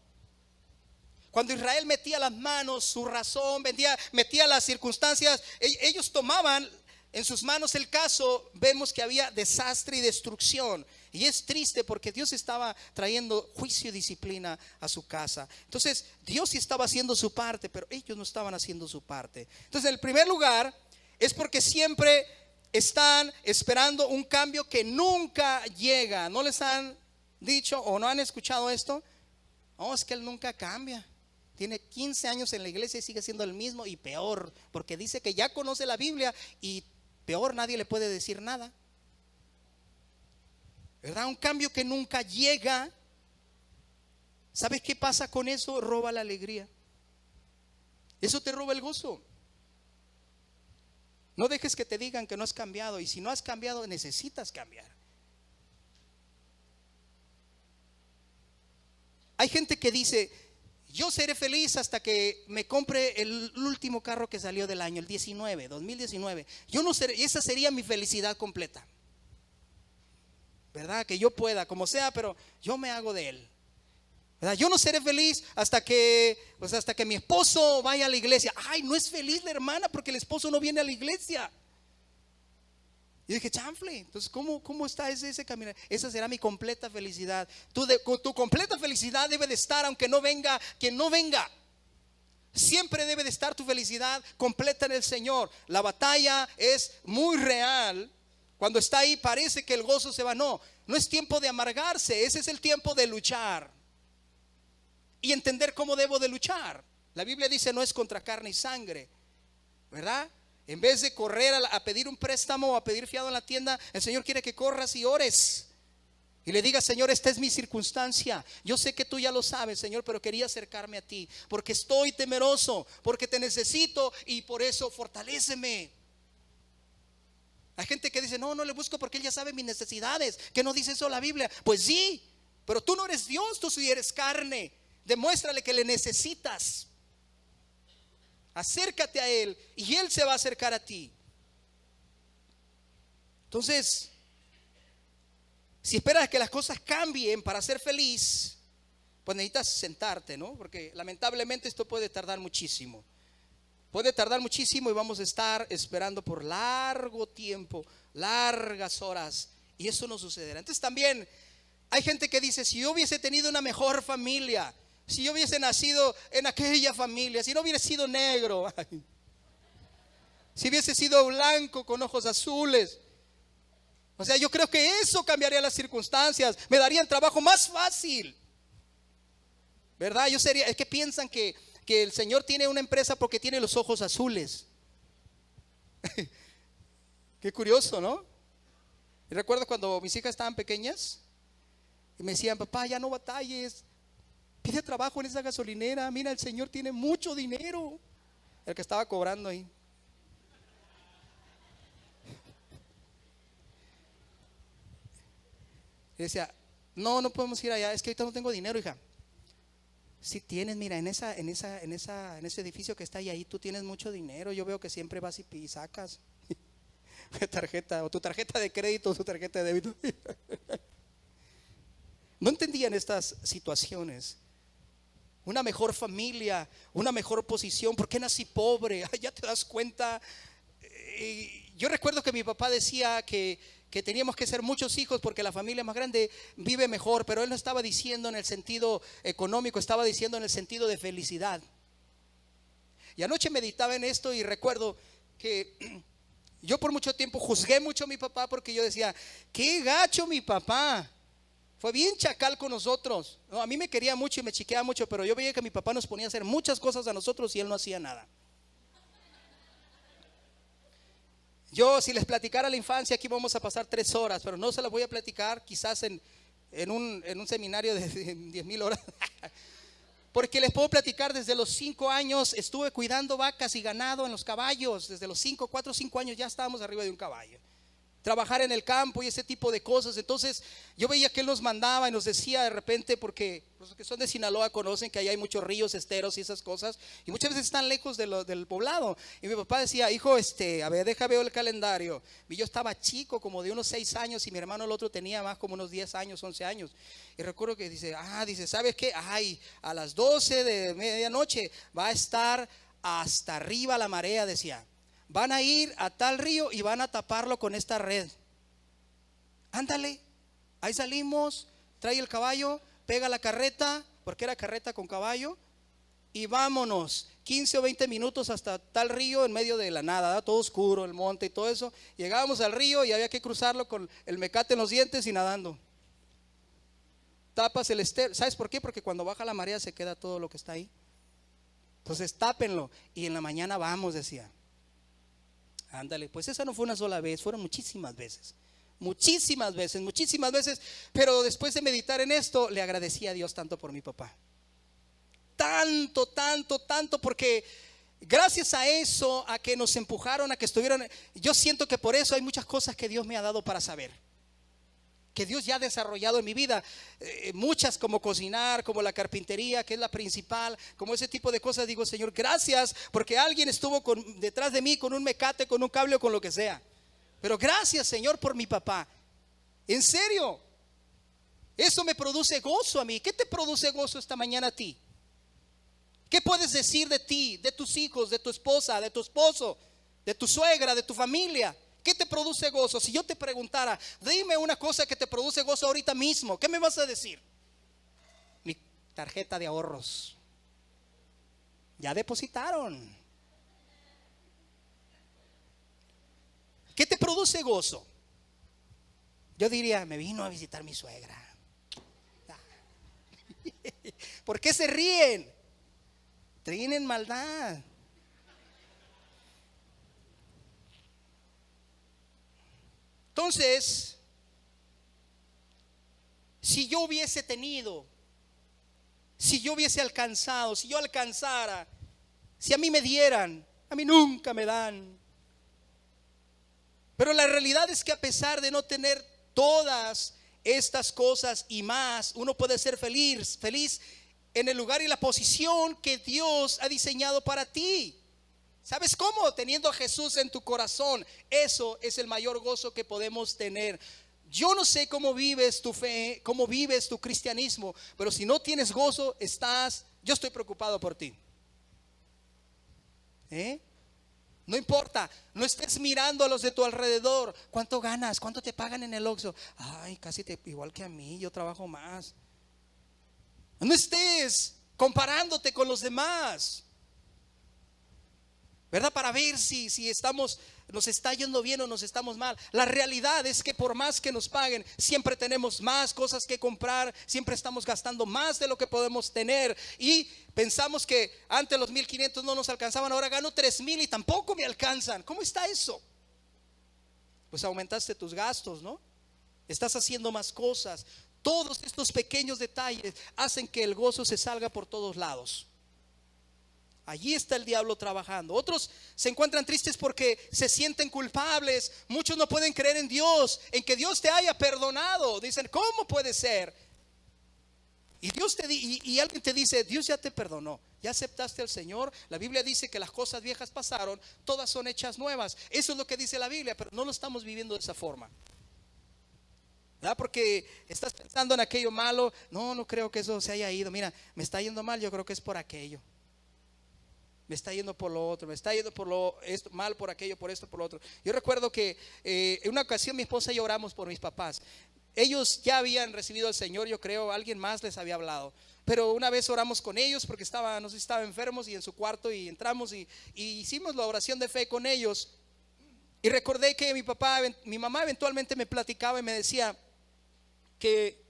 Cuando Israel metía las manos, su razón, metía las circunstancias, ellos tomaban en sus manos el caso, vemos que había desastre y destrucción. Y es triste porque Dios estaba trayendo juicio y disciplina a su casa. Entonces Dios sí estaba haciendo su parte, pero ellos no estaban haciendo su parte. Entonces, en el primer lugar, es porque siempre están esperando un cambio que nunca llega. ¿No les han dicho o no han escuchado esto? No, es que Él nunca cambia. Tiene 15 años en la iglesia y sigue siendo el mismo y peor, porque dice que ya conoce la Biblia y peor, nadie le puede decir nada. ¿Verdad? Un cambio que nunca llega. ¿Sabes qué pasa con eso? Roba la alegría. Eso te roba el gozo. No dejes que te digan que no has cambiado, y si no has cambiado, necesitas cambiar. Hay gente que dice: yo seré feliz hasta que me compre el último carro que salió del año, el 2019. Yo no seré, esa sería mi felicidad completa. ¿Verdad? Que yo pueda, como sea, pero yo me hago de él. ¿Verdad? Yo no seré feliz hasta que mi esposo vaya a la iglesia. Ay, no es feliz la hermana porque el esposo no viene a la iglesia. Y dije, chanfle, entonces ¿cómo está ese caminar? Esa será mi completa felicidad. Tu completa felicidad debe de estar, aunque no venga quien no venga. Siempre debe de estar tu felicidad completa en el Señor. La batalla es muy real. Cuando está ahí parece que el gozo se va. No es tiempo de amargarse. Ese es el tiempo de luchar y entender cómo debo de luchar. La Biblia dice: no es contra carne y sangre, ¿verdad? En vez de correr a pedir un préstamo o a pedir fiado en la tienda, el Señor quiere que corras y ores y le digas: Señor, esta es mi circunstancia. Yo sé que tú ya lo sabes, Señor, pero quería acercarme a ti porque estoy temeroso, porque te necesito y por eso fortaléceme. Hay gente que dice: no le busco porque Él ya sabe mis necesidades. ¿Que no dice eso la Biblia? Pues sí, pero tú no eres Dios, tú sí eres carne. Demuéstrale que le necesitas. Acércate a Él y Él se va a acercar a ti. Entonces, si esperas que las cosas cambien para ser feliz, pues necesitas sentarte, ¿no? Porque lamentablemente esto puede tardar muchísimo. Puede tardar muchísimo y vamos a estar esperando por largo tiempo, largas horas, y eso no sucederá. Entonces también hay gente que dice: si yo hubiese tenido una mejor familia, si yo hubiese nacido en aquella familia, si no hubiera sido negro, si hubiese sido blanco con ojos azules, o sea, yo creo que eso cambiaría las circunstancias, me daría el trabajo más fácil, ¿verdad? Es que piensan que el Señor tiene una empresa porque tiene los ojos azules. Qué curioso, ¿no? Y recuerdo cuando mis hijas estaban pequeñas y me decían: papá, ya no batalles, pide trabajo en esa gasolinera, mira, el Señor tiene mucho dinero. El que estaba cobrando ahí. Y decía: no podemos ir allá, es que ahorita no tengo dinero, hija. Si tienes, mira, en ese edificio que está ahí tú tienes mucho dinero. Yo veo que siempre vas y sacas tarjeta, o tu tarjeta de crédito, o tu tarjeta de débito. No entendían estas situaciones. Una mejor familia, una mejor posición. ¿Por qué nací pobre? Ya te das cuenta. Yo recuerdo que mi papá decía que que teníamos que ser muchos hijos porque la familia más grande vive mejor, pero él no estaba diciendo en el sentido económico, estaba diciendo en el sentido de felicidad. Y anoche meditaba en esto y recuerdo que yo por mucho tiempo juzgué mucho a mi papá porque yo decía, qué gacho mi papá, fue bien chacal con nosotros. No, a mí me quería mucho y me chiqueaba mucho, pero yo veía que mi papá nos ponía a hacer muchas cosas a nosotros y él no hacía nada. Yo, si les platicara la infancia, aquí vamos a pasar 3 horas, pero no se las voy a platicar quizás en un seminario de 10,000 horas. Porque les puedo platicar, desde los 5 años estuve cuidando vacas y ganado en los caballos. Desde los 4 o 5 años ya estábamos arriba de un caballo. Trabajar en el campo y ese tipo de cosas. Entonces yo veía que él nos mandaba y nos decía de repente, porque los que son de Sinaloa conocen que ahí hay muchos ríos, esteros y esas cosas, y muchas veces están lejos del poblado. Y mi papá decía, hijo, a ver, veo el calendario. Y yo estaba chico, como de unos 6 años, y mi hermano el otro tenía más, como unos 10 años, 11 años. Y recuerdo que dice, ¿sabes qué? A las 12 de medianoche va a estar hasta arriba la marea, decía. Van a ir a tal río y van a taparlo con esta red. Ándale, ahí salimos, trae el caballo, pega la carreta, porque era carreta con caballo, y vámonos, 15 o 20 minutos hasta tal río en medio de la nada, ¿verdad? Todo oscuro, el monte y todo eso. Llegábamos al río y había que cruzarlo con el mecate en los dientes y nadando. Tapas el estero, ¿sabes por qué? Porque cuando baja la marea se queda todo lo que está ahí. Entonces tápenlo y en la mañana vamos, decía. Ándale, pues esa no fue una sola vez, fueron muchísimas veces, pero después de meditar en esto, le agradecí a Dios tanto por mi papá. Tanto, porque gracias a eso, a que nos empujaron, a que estuvieron, yo siento que por eso hay muchas cosas que Dios me ha dado para saber, que Dios ya ha desarrollado en mi vida, muchas, como cocinar, como la carpintería, que es la principal, como ese tipo de cosas. Digo, Señor, gracias, porque alguien estuvo detrás de mí con un mecate, con un cable o con lo que sea. Pero gracias, Señor, por mi papá. En serio, eso me produce gozo a mí. ¿Qué te produce gozo esta mañana a ti? ¿Qué puedes decir de ti, de tus hijos, de tu esposa, de tu esposo, de tu suegra, de tu familia? ¿Qué te produce gozo? Si yo te preguntara, dime una cosa que te produce gozo ahorita mismo, ¿qué me vas a decir? Mi tarjeta de ahorros. Ya depositaron. ¿Qué te produce gozo? Yo diría, me vino a visitar mi suegra. ¿Por qué se ríen? Tienen maldad. Entonces, si yo hubiese tenido, si yo hubiese alcanzado, si yo alcanzara, si a mí me dieran, a mí nunca me dan. Pero la realidad es que a pesar de no tener todas estas cosas y más, uno puede ser feliz en el lugar y la posición que Dios ha diseñado para ti. ¿Sabes cómo? Teniendo a Jesús en tu corazón. Eso es el mayor gozo que podemos tener. Yo no sé cómo vives tu fe, cómo vives tu cristianismo, pero si no tienes gozo, yo estoy preocupado por ti. No importa, no estés mirando a los de tu alrededor. ¿Cuánto ganas? ¿Cuánto te pagan en el Oxxo? Ay, casi igual que a mí, yo trabajo más. No estés comparándote con los demás, ¿verdad? Para ver si nos está yendo bien o nos estamos mal. La realidad es que por más que nos paguen, siempre tenemos más cosas que comprar, siempre estamos gastando más de lo que podemos tener. Y pensamos que antes los 1,500 no nos alcanzaban, ahora gano 3,000 y tampoco me alcanzan. ¿Cómo está eso? Pues aumentaste tus gastos, ¿no? Estás haciendo más cosas. Todos estos pequeños detalles hacen que el gozo se salga por todos lados. Allí está el diablo trabajando. Otros se encuentran tristes porque se sienten culpables. Muchos no pueden creer en Dios, en que Dios te haya perdonado. Dicen, ¿cómo puede ser? Y y alguien te dice, Dios ya te perdonó, ya aceptaste al Señor. La Biblia dice que las cosas viejas pasaron, todas son hechas nuevas. Eso es lo que dice la Biblia, pero no lo estamos viviendo de esa forma, ¿verdad? Porque estás pensando en aquello malo. No creo que eso se haya ido. Mira, me está yendo mal, yo creo que es por aquello. me está yendo por lo otro, me está yendo por lo esto, mal por aquello, por esto, por lo otro. Yo recuerdo que en una ocasión mi esposa y yo oramos por mis papás. Ellos ya habían recibido al Señor, yo creo, alguien más les había hablado. Pero una vez oramos con ellos porque no sé si estaban enfermos, y en su cuarto, y entramos y hicimos la oración de fe con ellos. Y recordé que mi mamá eventualmente me platicaba y me decía que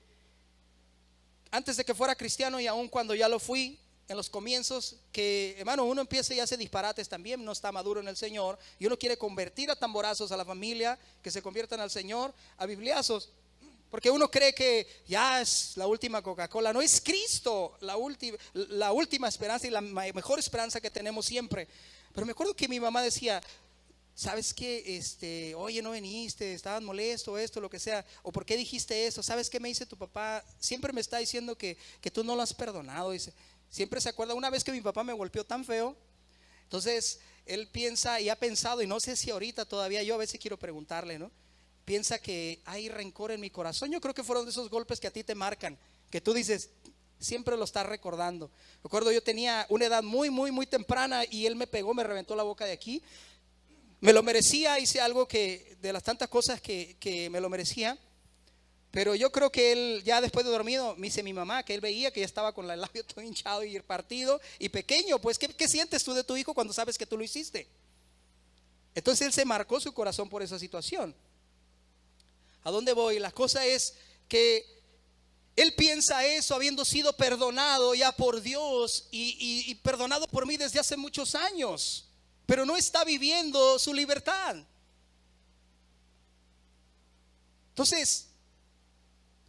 antes de que fuera cristiano, y aún cuando ya lo fui en los comienzos, que hermano, uno empieza y hace disparates también, no está maduro en el Señor, y uno quiere convertir a tamborazos a la familia, que se conviertan al Señor, a bibliazos, porque uno cree que ya es la última Coca-Cola. No, es Cristo la última esperanza y la mejor esperanza que tenemos siempre. Pero me acuerdo que mi mamá decía: ¿sabes qué? Oye, no viniste, estabas molesto, esto, lo que sea. ¿O por qué dijiste eso? ¿Sabes qué me dice tu papá? Siempre me está diciendo que tú no lo has perdonado. Dice, siempre se acuerda una vez que mi papá me golpeó tan feo. Entonces él piensa y ha pensado, y no sé si ahorita todavía, yo a veces quiero preguntarle, ¿no? Piensa que hay rencor en mi corazón. Yo creo que fueron de esos golpes que a ti te marcan, que tú dices, siempre lo estás recordando. Recuerdo, yo tenía una edad muy, muy, muy temprana, y él me pegó, me reventó la boca de aquí. Me lo merecía, hice algo que de las tantas cosas que me lo merecía. Pero yo creo que él, ya después de dormido, me dice mi mamá que él veía que ya estaba con el labio todo hinchado y partido y pequeño. Pues ¿qué sientes tú de tu hijo cuando sabes que tú lo hiciste? Entonces él se marcó su corazón por esa situación. ¿A dónde voy? La cosa es que él piensa eso habiendo sido perdonado ya por Dios y perdonado por mí desde hace muchos años, pero no está viviendo su libertad. Entonces,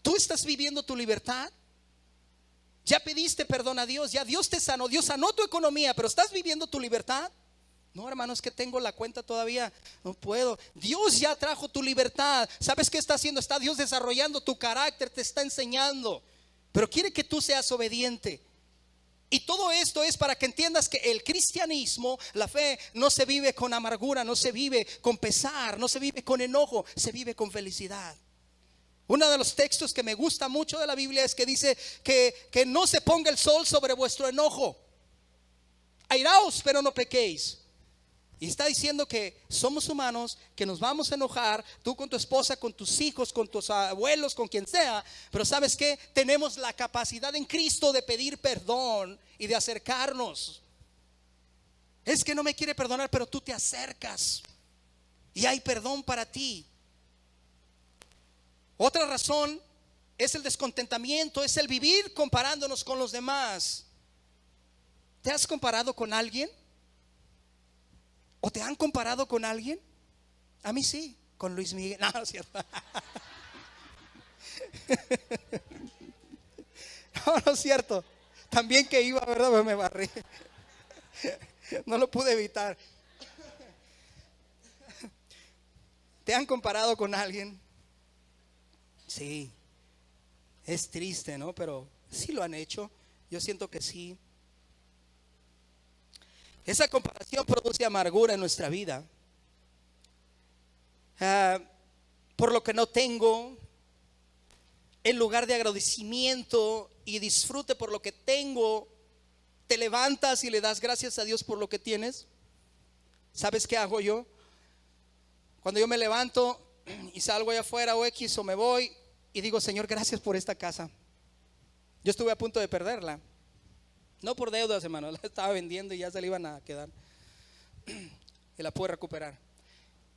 ¿tú estás viviendo tu libertad? ¿Ya pediste perdón a Dios? ¿Ya Dios te sanó? Dios sanó tu economía, pero ¿estás viviendo tu libertad? No, hermano, es que tengo la cuenta todavía, no puedo. Dios ya trajo tu libertad. ¿Sabes qué está haciendo? Está Dios desarrollando tu carácter, te está enseñando, pero quiere que tú seas obediente. Y todo esto es para que entiendas que el cristianismo, la fe, no se vive con amargura, no se vive con pesar, no se vive con enojo, se vive con felicidad. Uno de los textos que me gusta mucho de la Biblia es que dice que no se ponga el sol sobre vuestro enojo. Airaos, pero no pequéis. Y está diciendo que somos humanos, que nos vamos a enojar, tú con tu esposa, con tus hijos, con tus abuelos, con quien sea. Pero ¿sabes qué? Tenemos la capacidad en Cristo de pedir perdón y de acercarnos. Es que no me quiere perdonar, pero tú te acercas y hay perdón para ti. Otra razón es el descontentamiento, es el vivir comparándonos con los demás. ¿Te has comparado con alguien? ¿O te han comparado con alguien? A mí sí, con Luis Miguel. No, no es cierto. No, no es cierto. También que iba, ¿verdad? Pues me barrí. No lo pude evitar. ¿Te han comparado con alguien? Sí. Es triste, ¿no? Pero sí lo han hecho. Yo siento que sí. Esa comparación produce amargura en nuestra vida. Por lo que no tengo, en lugar de agradecimiento y disfrute por lo que tengo, te levantas y le das gracias a Dios por lo que tienes. ¿Sabes qué hago yo? Cuando yo me levanto y salgo allá afuera o X o me voy y digo, Señor, gracias por esta casa. Yo estuve a punto de perderla. No por deudas, hermano, la estaba vendiendo y ya se la iban a quedar. Y la pude recuperar.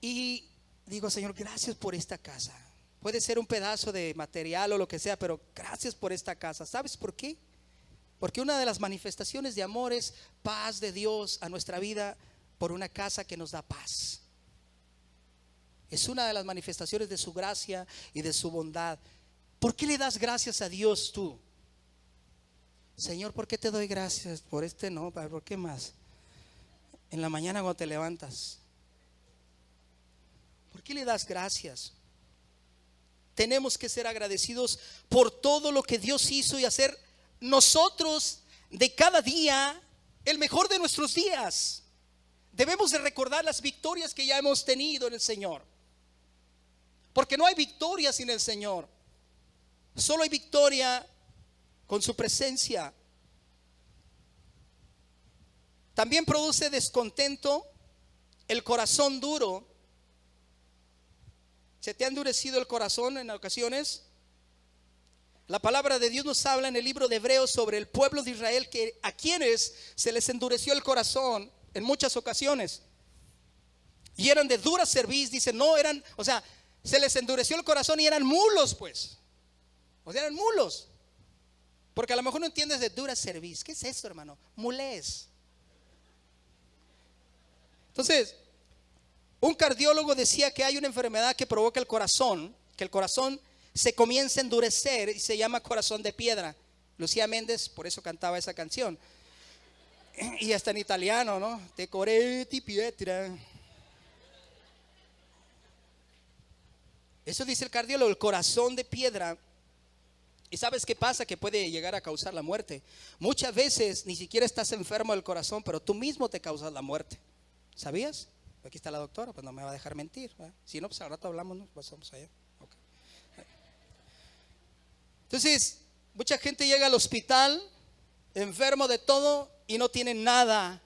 Y digo, Señor, gracias por esta casa. Puede ser un pedazo de material o lo que sea, pero gracias por esta casa. ¿Sabes por qué? Porque una de las manifestaciones de amor es paz de Dios a nuestra vida por una casa que nos da paz. Es una de las manifestaciones de su gracia y de su bondad. ¿Por qué le das gracias a Dios tú? Señor, ¿por qué te doy gracias? Por no, ¿por qué más? En la mañana cuando te levantas, ¿por qué le das gracias? Tenemos que ser agradecidos por todo lo que Dios hizo y hacer nosotros de cada día el mejor de nuestros días. Debemos de recordar las victorias que ya hemos tenido en el Señor, porque no hay victoria sin el Señor. Solo hay victoria con su presencia. También produce descontento el corazón duro. ¿Se te ha endurecido el corazón en ocasiones? La palabra de Dios nos habla en el libro de Hebreos sobre el pueblo de Israel, que a quienes se les endureció el corazón en muchas ocasiones y eran de dura cerviz. Dice, no eran, o sea, se les endureció el corazón y eran mulos, pues. O sea, eran mulos. Porque a lo mejor no entiendes de dura cerviz. ¿Qué es eso, hermano? Mulés. Entonces, un cardiólogo decía que hay una enfermedad que provoca el corazón, que el corazón se comienza a endurecer y se llama corazón de piedra. Lucía Méndez por eso cantaba esa canción. Y hasta en italiano, ¿no? Te cuore di pietra. Eso dice el cardiólogo, el corazón de piedra. ¿Y sabes qué pasa? Que puede llegar a causar la muerte. Muchas veces ni siquiera estás enfermo del corazón, pero tú mismo te causas la muerte. ¿Sabías? Aquí está la doctora, pues no me va a dejar mentir, ¿verdad? Si no, pues al rato hablamos, ¿no? Pasamos allá. Okay. Entonces, mucha gente llega al hospital enfermo de todo y no tiene nada.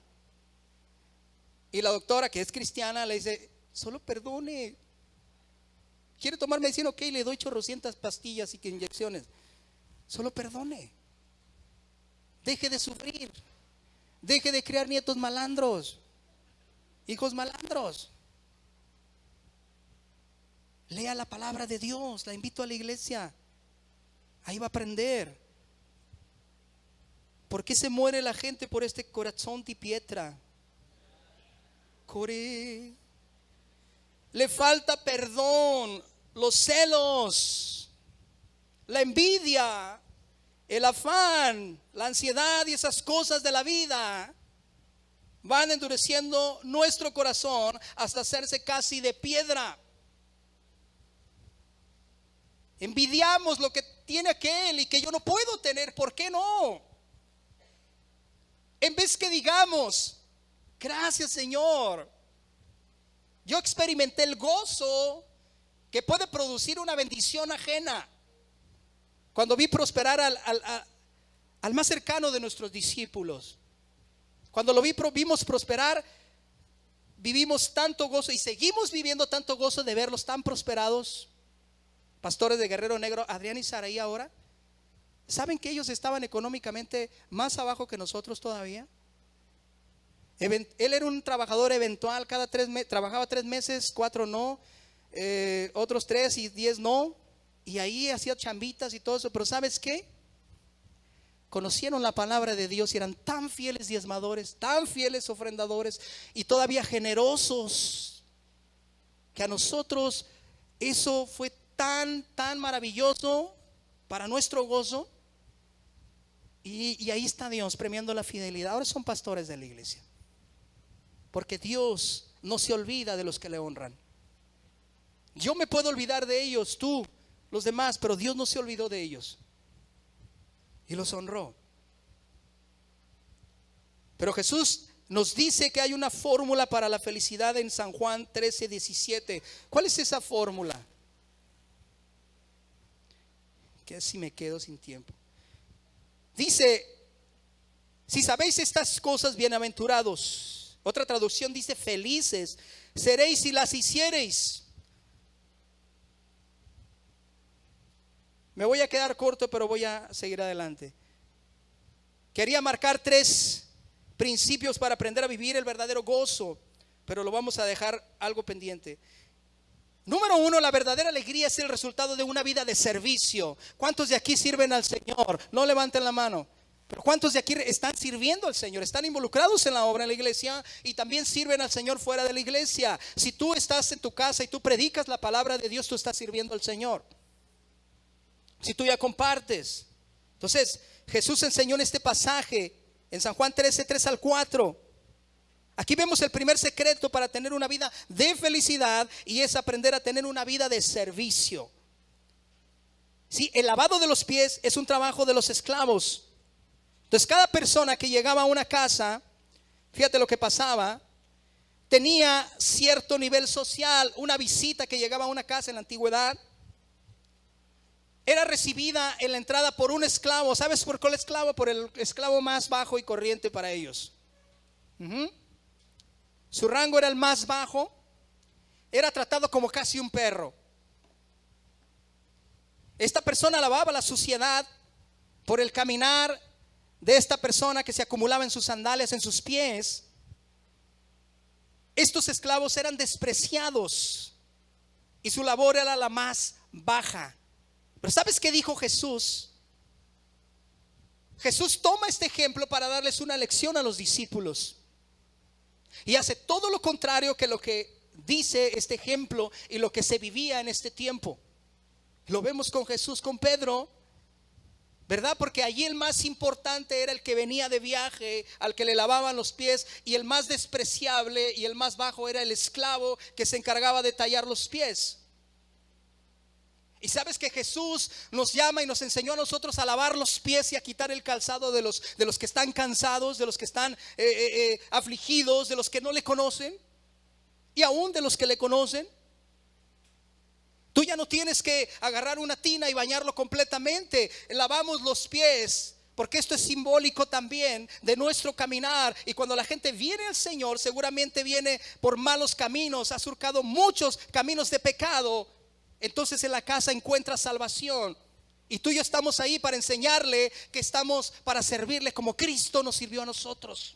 Y la doctora, que es cristiana, le dice, solo perdone. ¿Quiere tomar medicina? Ok, le doy chorrocientas pastillas y inyecciones. Solo perdone. Deje de sufrir. Deje de criar nietos malandros, hijos malandros. Lea la palabra de Dios. La invito a la iglesia. Ahí va a aprender. ¿Por qué se muere la gente por este corazón de piedra? Core. Le falta perdón, los celos, la envidia, el afán, la ansiedad y esas cosas de la vida van endureciendo nuestro corazón hasta hacerse casi de piedra. Envidiamos lo que tiene aquel y que yo no puedo tener. ¿Por qué no? En vez que digamos, gracias Señor, yo experimenté el gozo que puede producir una bendición ajena. Cuando vi prosperar al más cercano de nuestros discípulos, cuando lo vimos prosperar, vivimos tanto gozo y seguimos viviendo tanto gozo de verlos tan prosperados. Pastores de Guerrero Negro, Adrián y Saraí ahora, ¿saben que ellos estaban económicamente más abajo que nosotros todavía? Él era un trabajador eventual, cada 3 meses, trabajaba 3 meses, 4 no, otros 3 y 10 no, y ahí hacía chambitas y todo eso. Pero ¿sabes qué? Conocieron la palabra de Dios y eran tan fieles diezmadores, tan fieles ofrendadores y todavía generosos, que a nosotros eso fue tan maravilloso para nuestro gozo. Y ahí está Dios premiando la fidelidad. Ahora son pastores de la iglesia, porque Dios no se olvida de los que le honran. Yo me puedo olvidar de ellos, tú, los demás, pero Dios no se olvidó de ellos y los honró. Pero Jesús nos dice que hay una fórmula para la felicidad en San Juan 13:17. ¿Cuál es esa fórmula? Que si me quedo sin tiempo. Dice, si sabéis estas cosas, bienaventurados. Otra traducción dice, felices seréis si las hiciereis. Me voy a quedar corto, pero voy a seguir adelante. Quería marcar 3 principios para aprender a vivir el verdadero gozo, pero lo vamos a dejar algo pendiente. Número 1, la verdadera alegría es el resultado de una vida de servicio. ¿Cuántos de aquí sirven al Señor? No levanten la mano. Pero ¿cuántos de aquí están sirviendo al Señor? Están involucrados en la obra en la iglesia y también sirven al Señor fuera de la iglesia. Si tú estás en tu casa y tú predicas la palabra de Dios, tú estás sirviendo al Señor. Si tú ya compartes. Entonces, Jesús enseñó en este pasaje, en San Juan 13, 3 al 4. Aquí vemos el primer secreto para tener una vida de felicidad, y es aprender a tener una vida de servicio. Sí, el lavado de los pies es un trabajo de los esclavos. Entonces, cada persona que llegaba a una casa, fíjate lo que pasaba, tenía cierto nivel social. Una visita que llegaba a una casa en la antigüedad era recibida en la entrada por un esclavo. ¿Sabes por cuál esclavo? Por el esclavo más bajo y corriente para ellos. Ujú. Su rango era el más bajo. Era tratado como casi un perro. Esta persona lavaba la suciedad por el caminar de esta persona que se acumulaba en sus sandalias, en sus pies. Estos esclavos eran despreciados y su labor era la más baja. Pero ¿sabes qué dijo Jesús? Jesús toma este ejemplo para darles una lección a los discípulos y hace todo lo contrario que lo que dice este ejemplo y lo que se vivía en este tiempo. Lo vemos con Jesús, con Pedro, ¿verdad? Porque allí el más importante era el que venía de viaje, al que le lavaban los pies, y el más despreciable y el más bajo era el esclavo que se encargaba de tallar los pies. Y sabes que Jesús nos llama y nos enseñó a nosotros a lavar los pies y a quitar el calzado de los que están cansados, de los que están afligidos, de los que no le conocen y aún de los que le conocen. Tú ya no tienes que agarrar una tina y bañarlo completamente. Lavamos los pies, porque esto es simbólico también de nuestro caminar. Y cuando la gente viene al Señor, seguramente viene por malos caminos, ha surcado muchos caminos de pecado. Entonces en la casa encuentra salvación. Y tú y yo estamos ahí para enseñarle que estamos para servirle como Cristo nos sirvió a nosotros.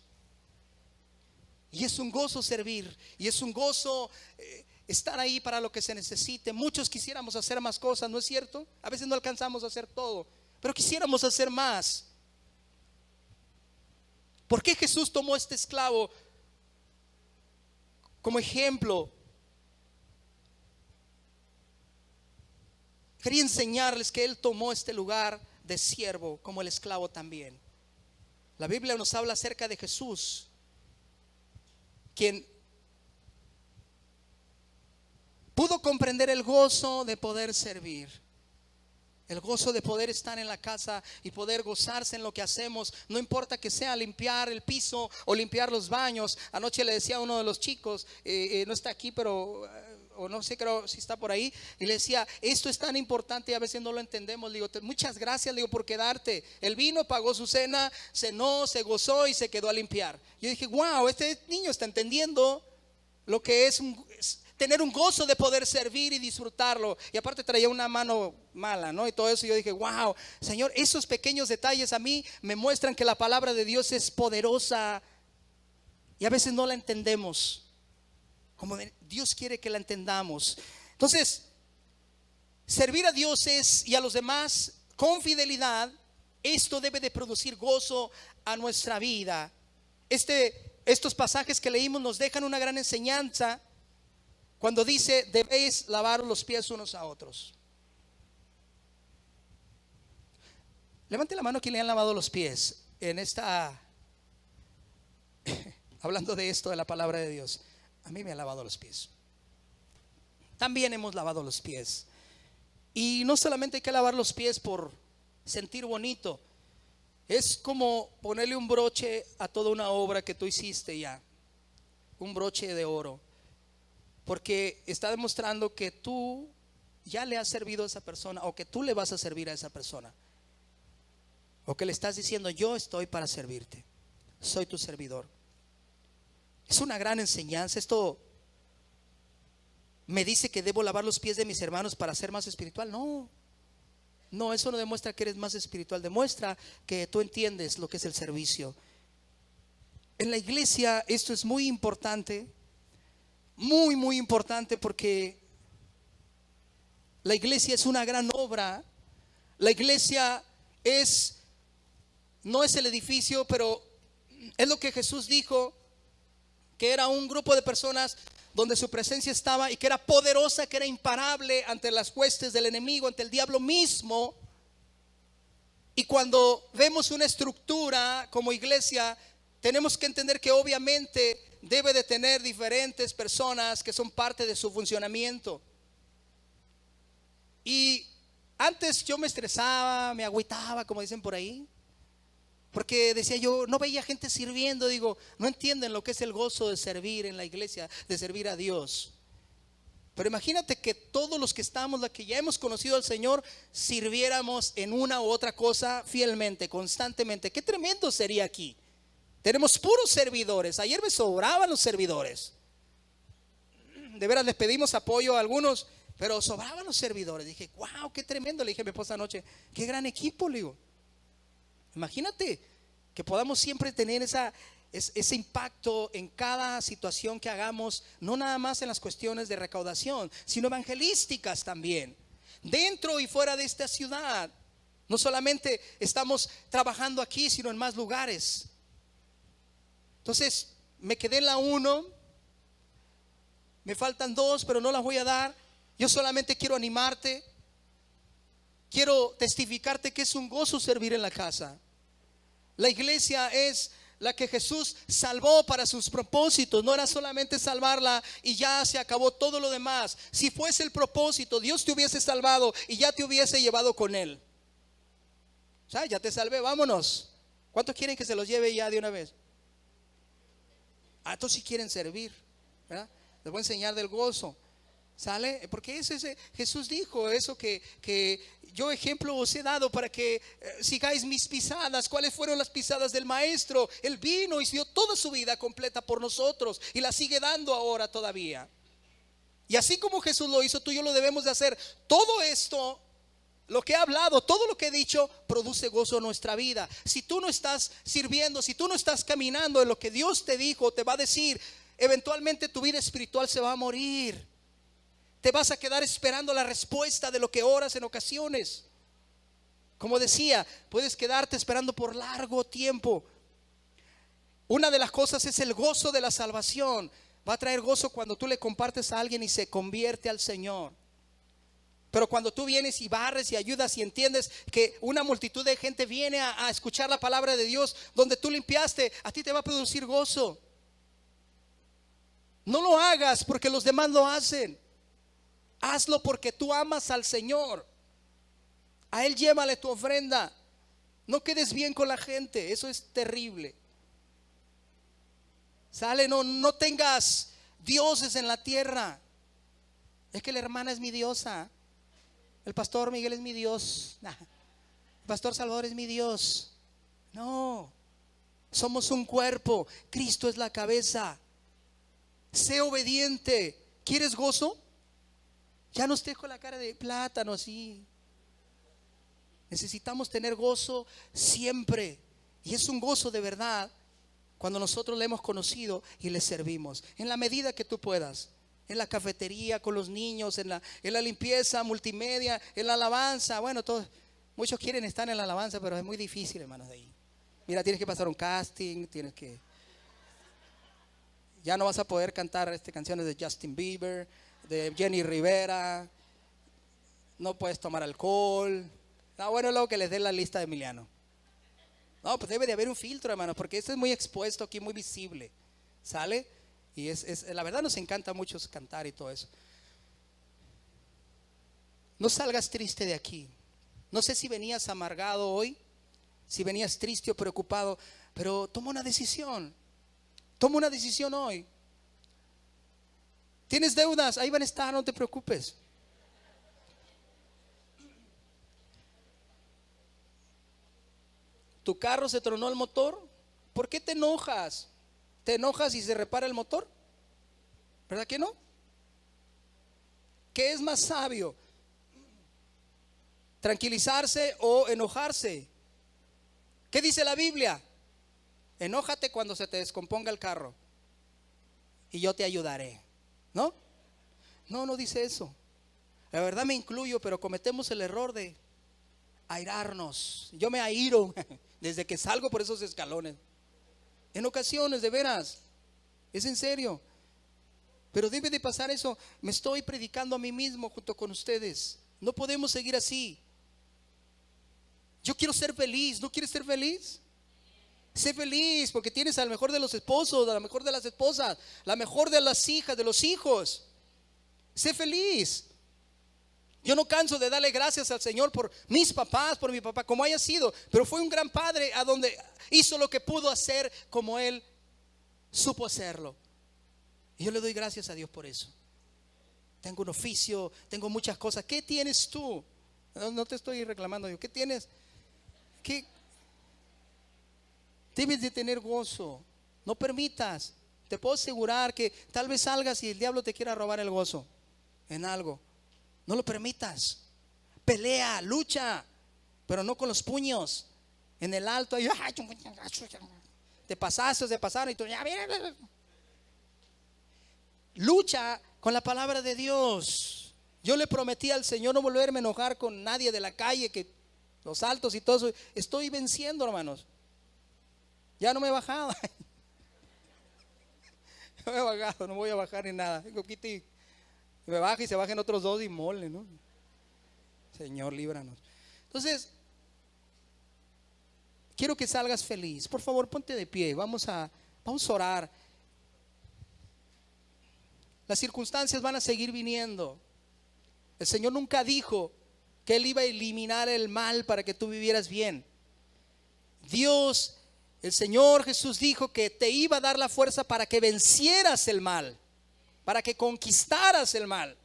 Y es un gozo servir, y es un gozo estar ahí para lo que se necesite. Muchos quisiéramos hacer más cosas, ¿no es cierto? A veces no alcanzamos a hacer todo, pero quisiéramos hacer más. ¿Por qué Jesús tomó este esclavo como ejemplo? Quería enseñarles que Él tomó este lugar de siervo como el esclavo también. La Biblia nos habla acerca de Jesús, quien pudo comprender el gozo de poder servir, el gozo de poder estar en la casa y poder gozarse en lo que hacemos. No importa que sea limpiar el piso o limpiar los baños. Anoche le decía a uno de los chicos, no está aquí, pero o no sé, creo si está por ahí, y le decía, esto es tan importante y a veces no lo entendemos. Le digo, muchas gracias, le digo, por quedarte. Él vino, pagó su cena, cenó, se gozó y se quedó a limpiar. Yo dije, wow, este niño está entendiendo lo que es tener un gozo de poder servir y disfrutarlo. Y aparte traía una mano mala, ¿no? Y todo eso. Yo dije, wow, Señor, esos pequeños detalles a mí me muestran que la palabra de Dios es poderosa y a veces no la entendemos como Dios quiere que la entendamos. Entonces, servir a Dios y a los demás con fidelidad, esto debe de producir gozo a nuestra vida. Estos pasajes que leímos nos dejan una gran enseñanza cuando dice, debéis lavar los pies unos a otros. Levante la mano quien le han lavado los pies en esta hablando de esto, de la palabra de Dios. A mí me han lavado los pies. También hemos lavado los pies. Y no solamente hay que lavar los pies por sentir bonito. Es como ponerle un broche a toda una obra que tú hiciste ya. Un broche de oro. Porque está demostrando que tú ya le has servido a esa persona, o que tú le vas a servir a esa persona, o que le estás diciendo, yo estoy para servirte, soy tu servidor. Es una gran enseñanza. Esto me dice que debo lavar los pies de mis hermanos para ser más espiritual. No, eso no demuestra que eres más espiritual. Demuestra que tú entiendes lo que es el servicio. En la iglesia esto es muy importante, muy, muy importante, porque la iglesia es una gran obra. La iglesia no es el edificio, pero es lo que Jesús dijo, que era un grupo de personas donde su presencia estaba y que era poderosa, que era imparable ante las huestes del enemigo, ante el diablo mismo. Y cuando vemos una estructura como iglesia, tenemos que entender que obviamente debe de tener diferentes personas que son parte de su funcionamiento. Y antes yo me estresaba, me agüitaba, como dicen por ahí, porque decía yo, no veía gente sirviendo. Digo, no entienden lo que es el gozo de servir en la iglesia, de servir a Dios. Pero imagínate que todos los que estamos, los que ya hemos conocido al Señor, sirviéramos en una u otra cosa fielmente, constantemente. Qué tremendo sería aquí. Tenemos puros servidores. Ayer me sobraban los servidores. De veras les pedimos apoyo a algunos, pero sobraban los servidores. Dije, wow, qué tremendo. Le dije a mi esposa anoche, qué gran equipo, le digo. Imagínate que podamos siempre tener ese impacto en cada situación que hagamos, no nada más en las cuestiones de recaudación, sino evangelísticas también, dentro y fuera de esta ciudad. No solamente estamos trabajando aquí, sino en más lugares. Entonces, me quedé en la 1, me faltan 2, pero no las voy a dar. Yo solamente quiero animarte, quiero testificarte que es un gozo servir en la casa. La iglesia es la que Jesús salvó para sus propósitos. No era solamente salvarla y ya se acabó todo lo demás. Si fuese el propósito, Dios te hubiese salvado y ya te hubiese llevado con Él. O sea, ya te salvé, vámonos. ¿Cuántos quieren que se los lleve ya de una vez? Todos sí quieren servir, ¿verdad? Les voy a enseñar del gozo. ¿Sale? Porque ese Jesús dijo eso que yo ejemplo os he dado para que sigáis mis pisadas. ¿Cuáles fueron las pisadas del Maestro? Él vino y dio toda su vida completa por nosotros y la sigue dando ahora todavía. Y así como Jesús lo hizo, tú y yo lo debemos de hacer. Todo esto, lo que he hablado, todo lo que he dicho, produce gozo en nuestra vida. Si tú no estás sirviendo, si tú no estás caminando en lo que Dios te dijo, te va a decir, eventualmente tu vida espiritual se va a morir. Te vas a quedar esperando la respuesta de lo que oras en ocasiones. Como decía, puedes quedarte esperando por largo tiempo. Una de las cosas es el gozo de la salvación. Va a traer gozo cuando tú le compartes a alguien y se convierte al Señor. Pero cuando tú vienes y barres y ayudas y entiendes que una multitud de gente viene a escuchar la palabra de Dios, donde tú limpiaste, a ti te va a producir gozo. No lo hagas porque los demás lo hacen. Hazlo porque tú amas al Señor. A Él llévale tu ofrenda. No quedes bien con la gente. Eso es terrible. Sale, no tengas dioses en la tierra. Es que la hermana es mi diosa. El pastor Miguel es mi Dios. El pastor Salvador es mi Dios. No. Somos un cuerpo. Cristo es la cabeza. Sé obediente. ¿Quieres gozo? Ya no estés con la cara de plátano así. Necesitamos tener gozo siempre. Y es un gozo de verdad cuando nosotros le hemos conocido y le servimos. En la medida que tú puedas. En la cafetería, con los niños, en la limpieza, multimedia, en la alabanza. Bueno, muchos quieren estar en la alabanza, pero es muy difícil, hermanos, de ahí. Mira, tienes que pasar un casting, ya no vas a poder cantar canciones de Justin Bieber, de Jenny Rivera, no puedes tomar alcohol. Bueno, luego que les dé la lista de Emiliano. No, pues debe de haber un filtro, hermanos, porque esto es muy expuesto aquí, muy visible. ¿Sale? Y la verdad nos encanta mucho cantar y todo eso. No salgas triste de aquí. No sé si venías amargado hoy, si venías triste o preocupado, pero toma una decisión. Toma una decisión hoy. ¿Tienes deudas? Ahí van a estar, no te preocupes. ¿Tu carro se tronó el motor? ¿Por qué te enojas? ¿Te enojas y se repara el motor? ¿Verdad que no? ¿Qué es más sabio? ¿Tranquilizarse o enojarse? ¿Qué dice la Biblia? Enójate cuando se te descomponga el carro y yo te ayudaré. ¿No? No dice eso. La verdad me incluyo, pero cometemos el error de airarnos. Yo me airo desde que salgo por esos escalones. En ocasiones, de veras. Es en serio. Pero debe de pasar eso. Me estoy predicando a mí mismo junto con ustedes. No podemos seguir así. Yo quiero ser feliz. ¿No quieres ser feliz? Sé feliz porque tienes al mejor de los esposos, a la mejor de las esposas, la mejor de las hijas, de los hijos. Sé feliz. Yo no canso de darle gracias al Señor por mis papás, por mi papá, como haya sido, pero fue un gran padre a donde hizo lo que pudo hacer como Él supo hacerlo. Y yo le doy gracias a Dios por eso. Tengo un oficio, tengo muchas cosas. ¿Qué tienes tú? No te estoy reclamando yo. ¿Qué tienes? Debes de tener gozo. No permitas. Te puedo asegurar que tal vez salgas y el diablo te quiera robar el gozo en algo. No lo permitas. Pelea, lucha, pero no con los puños en el alto. Te pasaron y tú ya mira. Lucha con la palabra de Dios. Yo le prometí al Señor no volverme a enojar con nadie de la calle, que los altos y todo eso. Estoy venciendo, hermanos. Ya no me he bajado. No me he bajado, no voy a bajar ni nada. Me baja y se bajen otros dos y mole, ¿no? Señor, líbranos. Entonces, quiero que salgas feliz. Por favor, ponte de pie. Vamos a orar. Las circunstancias van a seguir viniendo. El Señor nunca dijo que Él iba a eliminar el mal para que tú vivieras bien. Dios, el Señor Jesús dijo que te iba a dar la fuerza para que vencieras el mal, para que conquistaras el mal.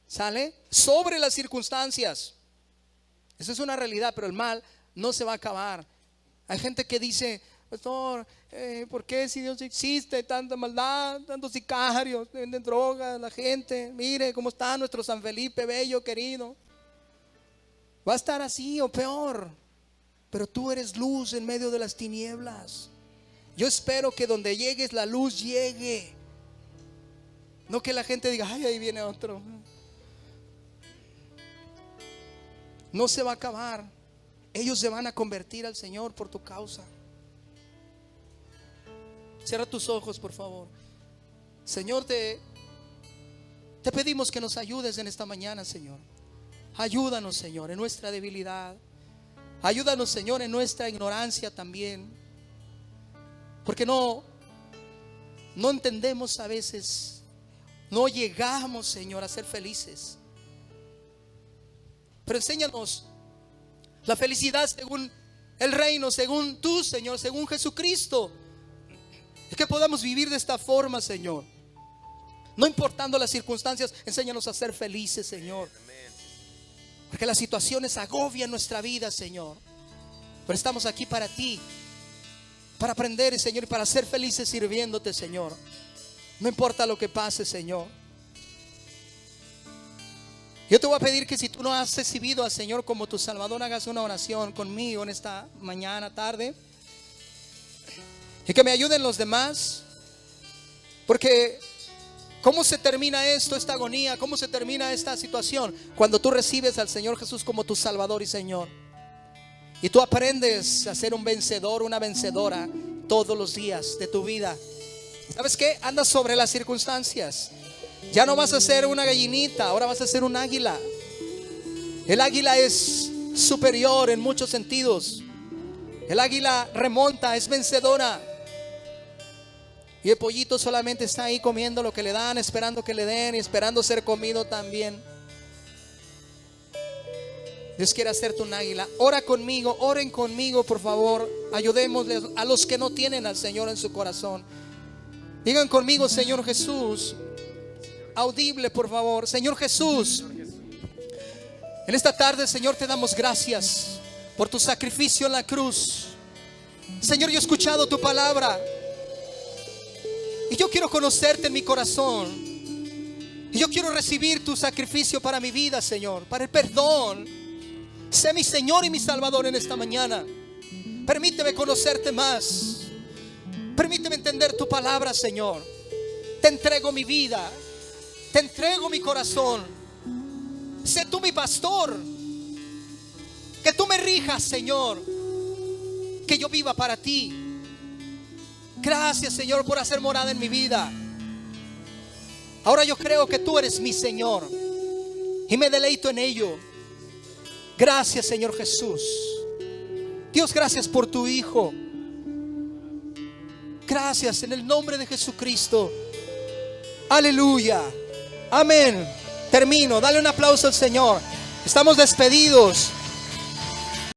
¿Sale? Sobre las circunstancias. Eso es una realidad, pero el mal no se va a acabar. Hay gente que dice: pastor, ¿por qué si Dios existe tanta maldad, tantos sicarios, venden drogas, la gente? Mire cómo está nuestro San Felipe bello, querido. Va a estar así o peor, pero tú eres luz en medio de las tinieblas. Yo espero que donde llegues la luz llegue. No que la gente diga: ay, ahí viene otro. No se va a acabar. Ellos se van a convertir al Señor por tu causa. Cierra tus ojos, por favor. Señor, te pedimos que nos ayudes en esta mañana, Señor. Ayúdanos, Señor, en nuestra debilidad. Ayúdanos, Señor, en nuestra ignorancia también. Porque no entendemos a veces. No llegamos, Señor, a ser felices. Pero enséñanos la felicidad según el reino, según tú, Señor, según Jesucristo. Es que podamos vivir de esta forma, Señor. No importando las circunstancias, enséñanos a ser felices, Señor. Porque las situaciones agobian nuestra vida, Señor. Pero estamos aquí para ti, para aprender, Señor, y para ser felices sirviéndote, Señor. No importa lo que pase, Señor. Yo te voy a pedir que si tú no has recibido al Señor como tu Salvador, hagas una oración conmigo en esta mañana, tarde. Y que me ayuden los demás. Porque ¿cómo se termina esto, esta agonía? ¿Cómo se termina esta situación? Cuando tú recibes al Señor Jesús como tu Salvador y Señor. Y tú aprendes a ser un vencedor, una vencedora todos los días de tu vida. ¿Sabes qué? Andas sobre las circunstancias. Ya no vas a ser una gallinita, ahora vas a ser un águila. El águila es superior en muchos sentidos. El águila remonta, es vencedora. Y el pollito solamente está ahí comiendo lo que le dan, esperando que le den y esperando ser comido también. Dios quiere hacerte un águila. Ora conmigo, oren conmigo, por favor. Ayudémosles a los que no tienen al Señor en su corazón. Digan conmigo: Señor Jesús. Audible, por favor. Señor Jesús, en esta tarde, Señor, te damos gracias por tu sacrificio en la cruz. Señor, yo he escuchado tu palabra y yo quiero conocerte en mi corazón. Y yo quiero recibir tu sacrificio para mi vida, Señor, para el perdón. Sé mi Señor y mi Salvador en esta mañana. Permíteme conocerte más. Permíteme entender tu palabra, Señor. Te entrego mi vida. Te entrego mi corazón. Sé tú mi pastor. Que tú me rijas, Señor. Que yo viva para ti. Gracias, Señor, por hacer morada en mi vida. Ahora yo creo que tú eres mi Señor y me deleito en ello. Gracias, Señor Jesús. Dios, gracias por tu Hijo. Gracias en el nombre de Jesucristo. Aleluya. Amén. Termino. Dale un aplauso al Señor. Estamos despedidos.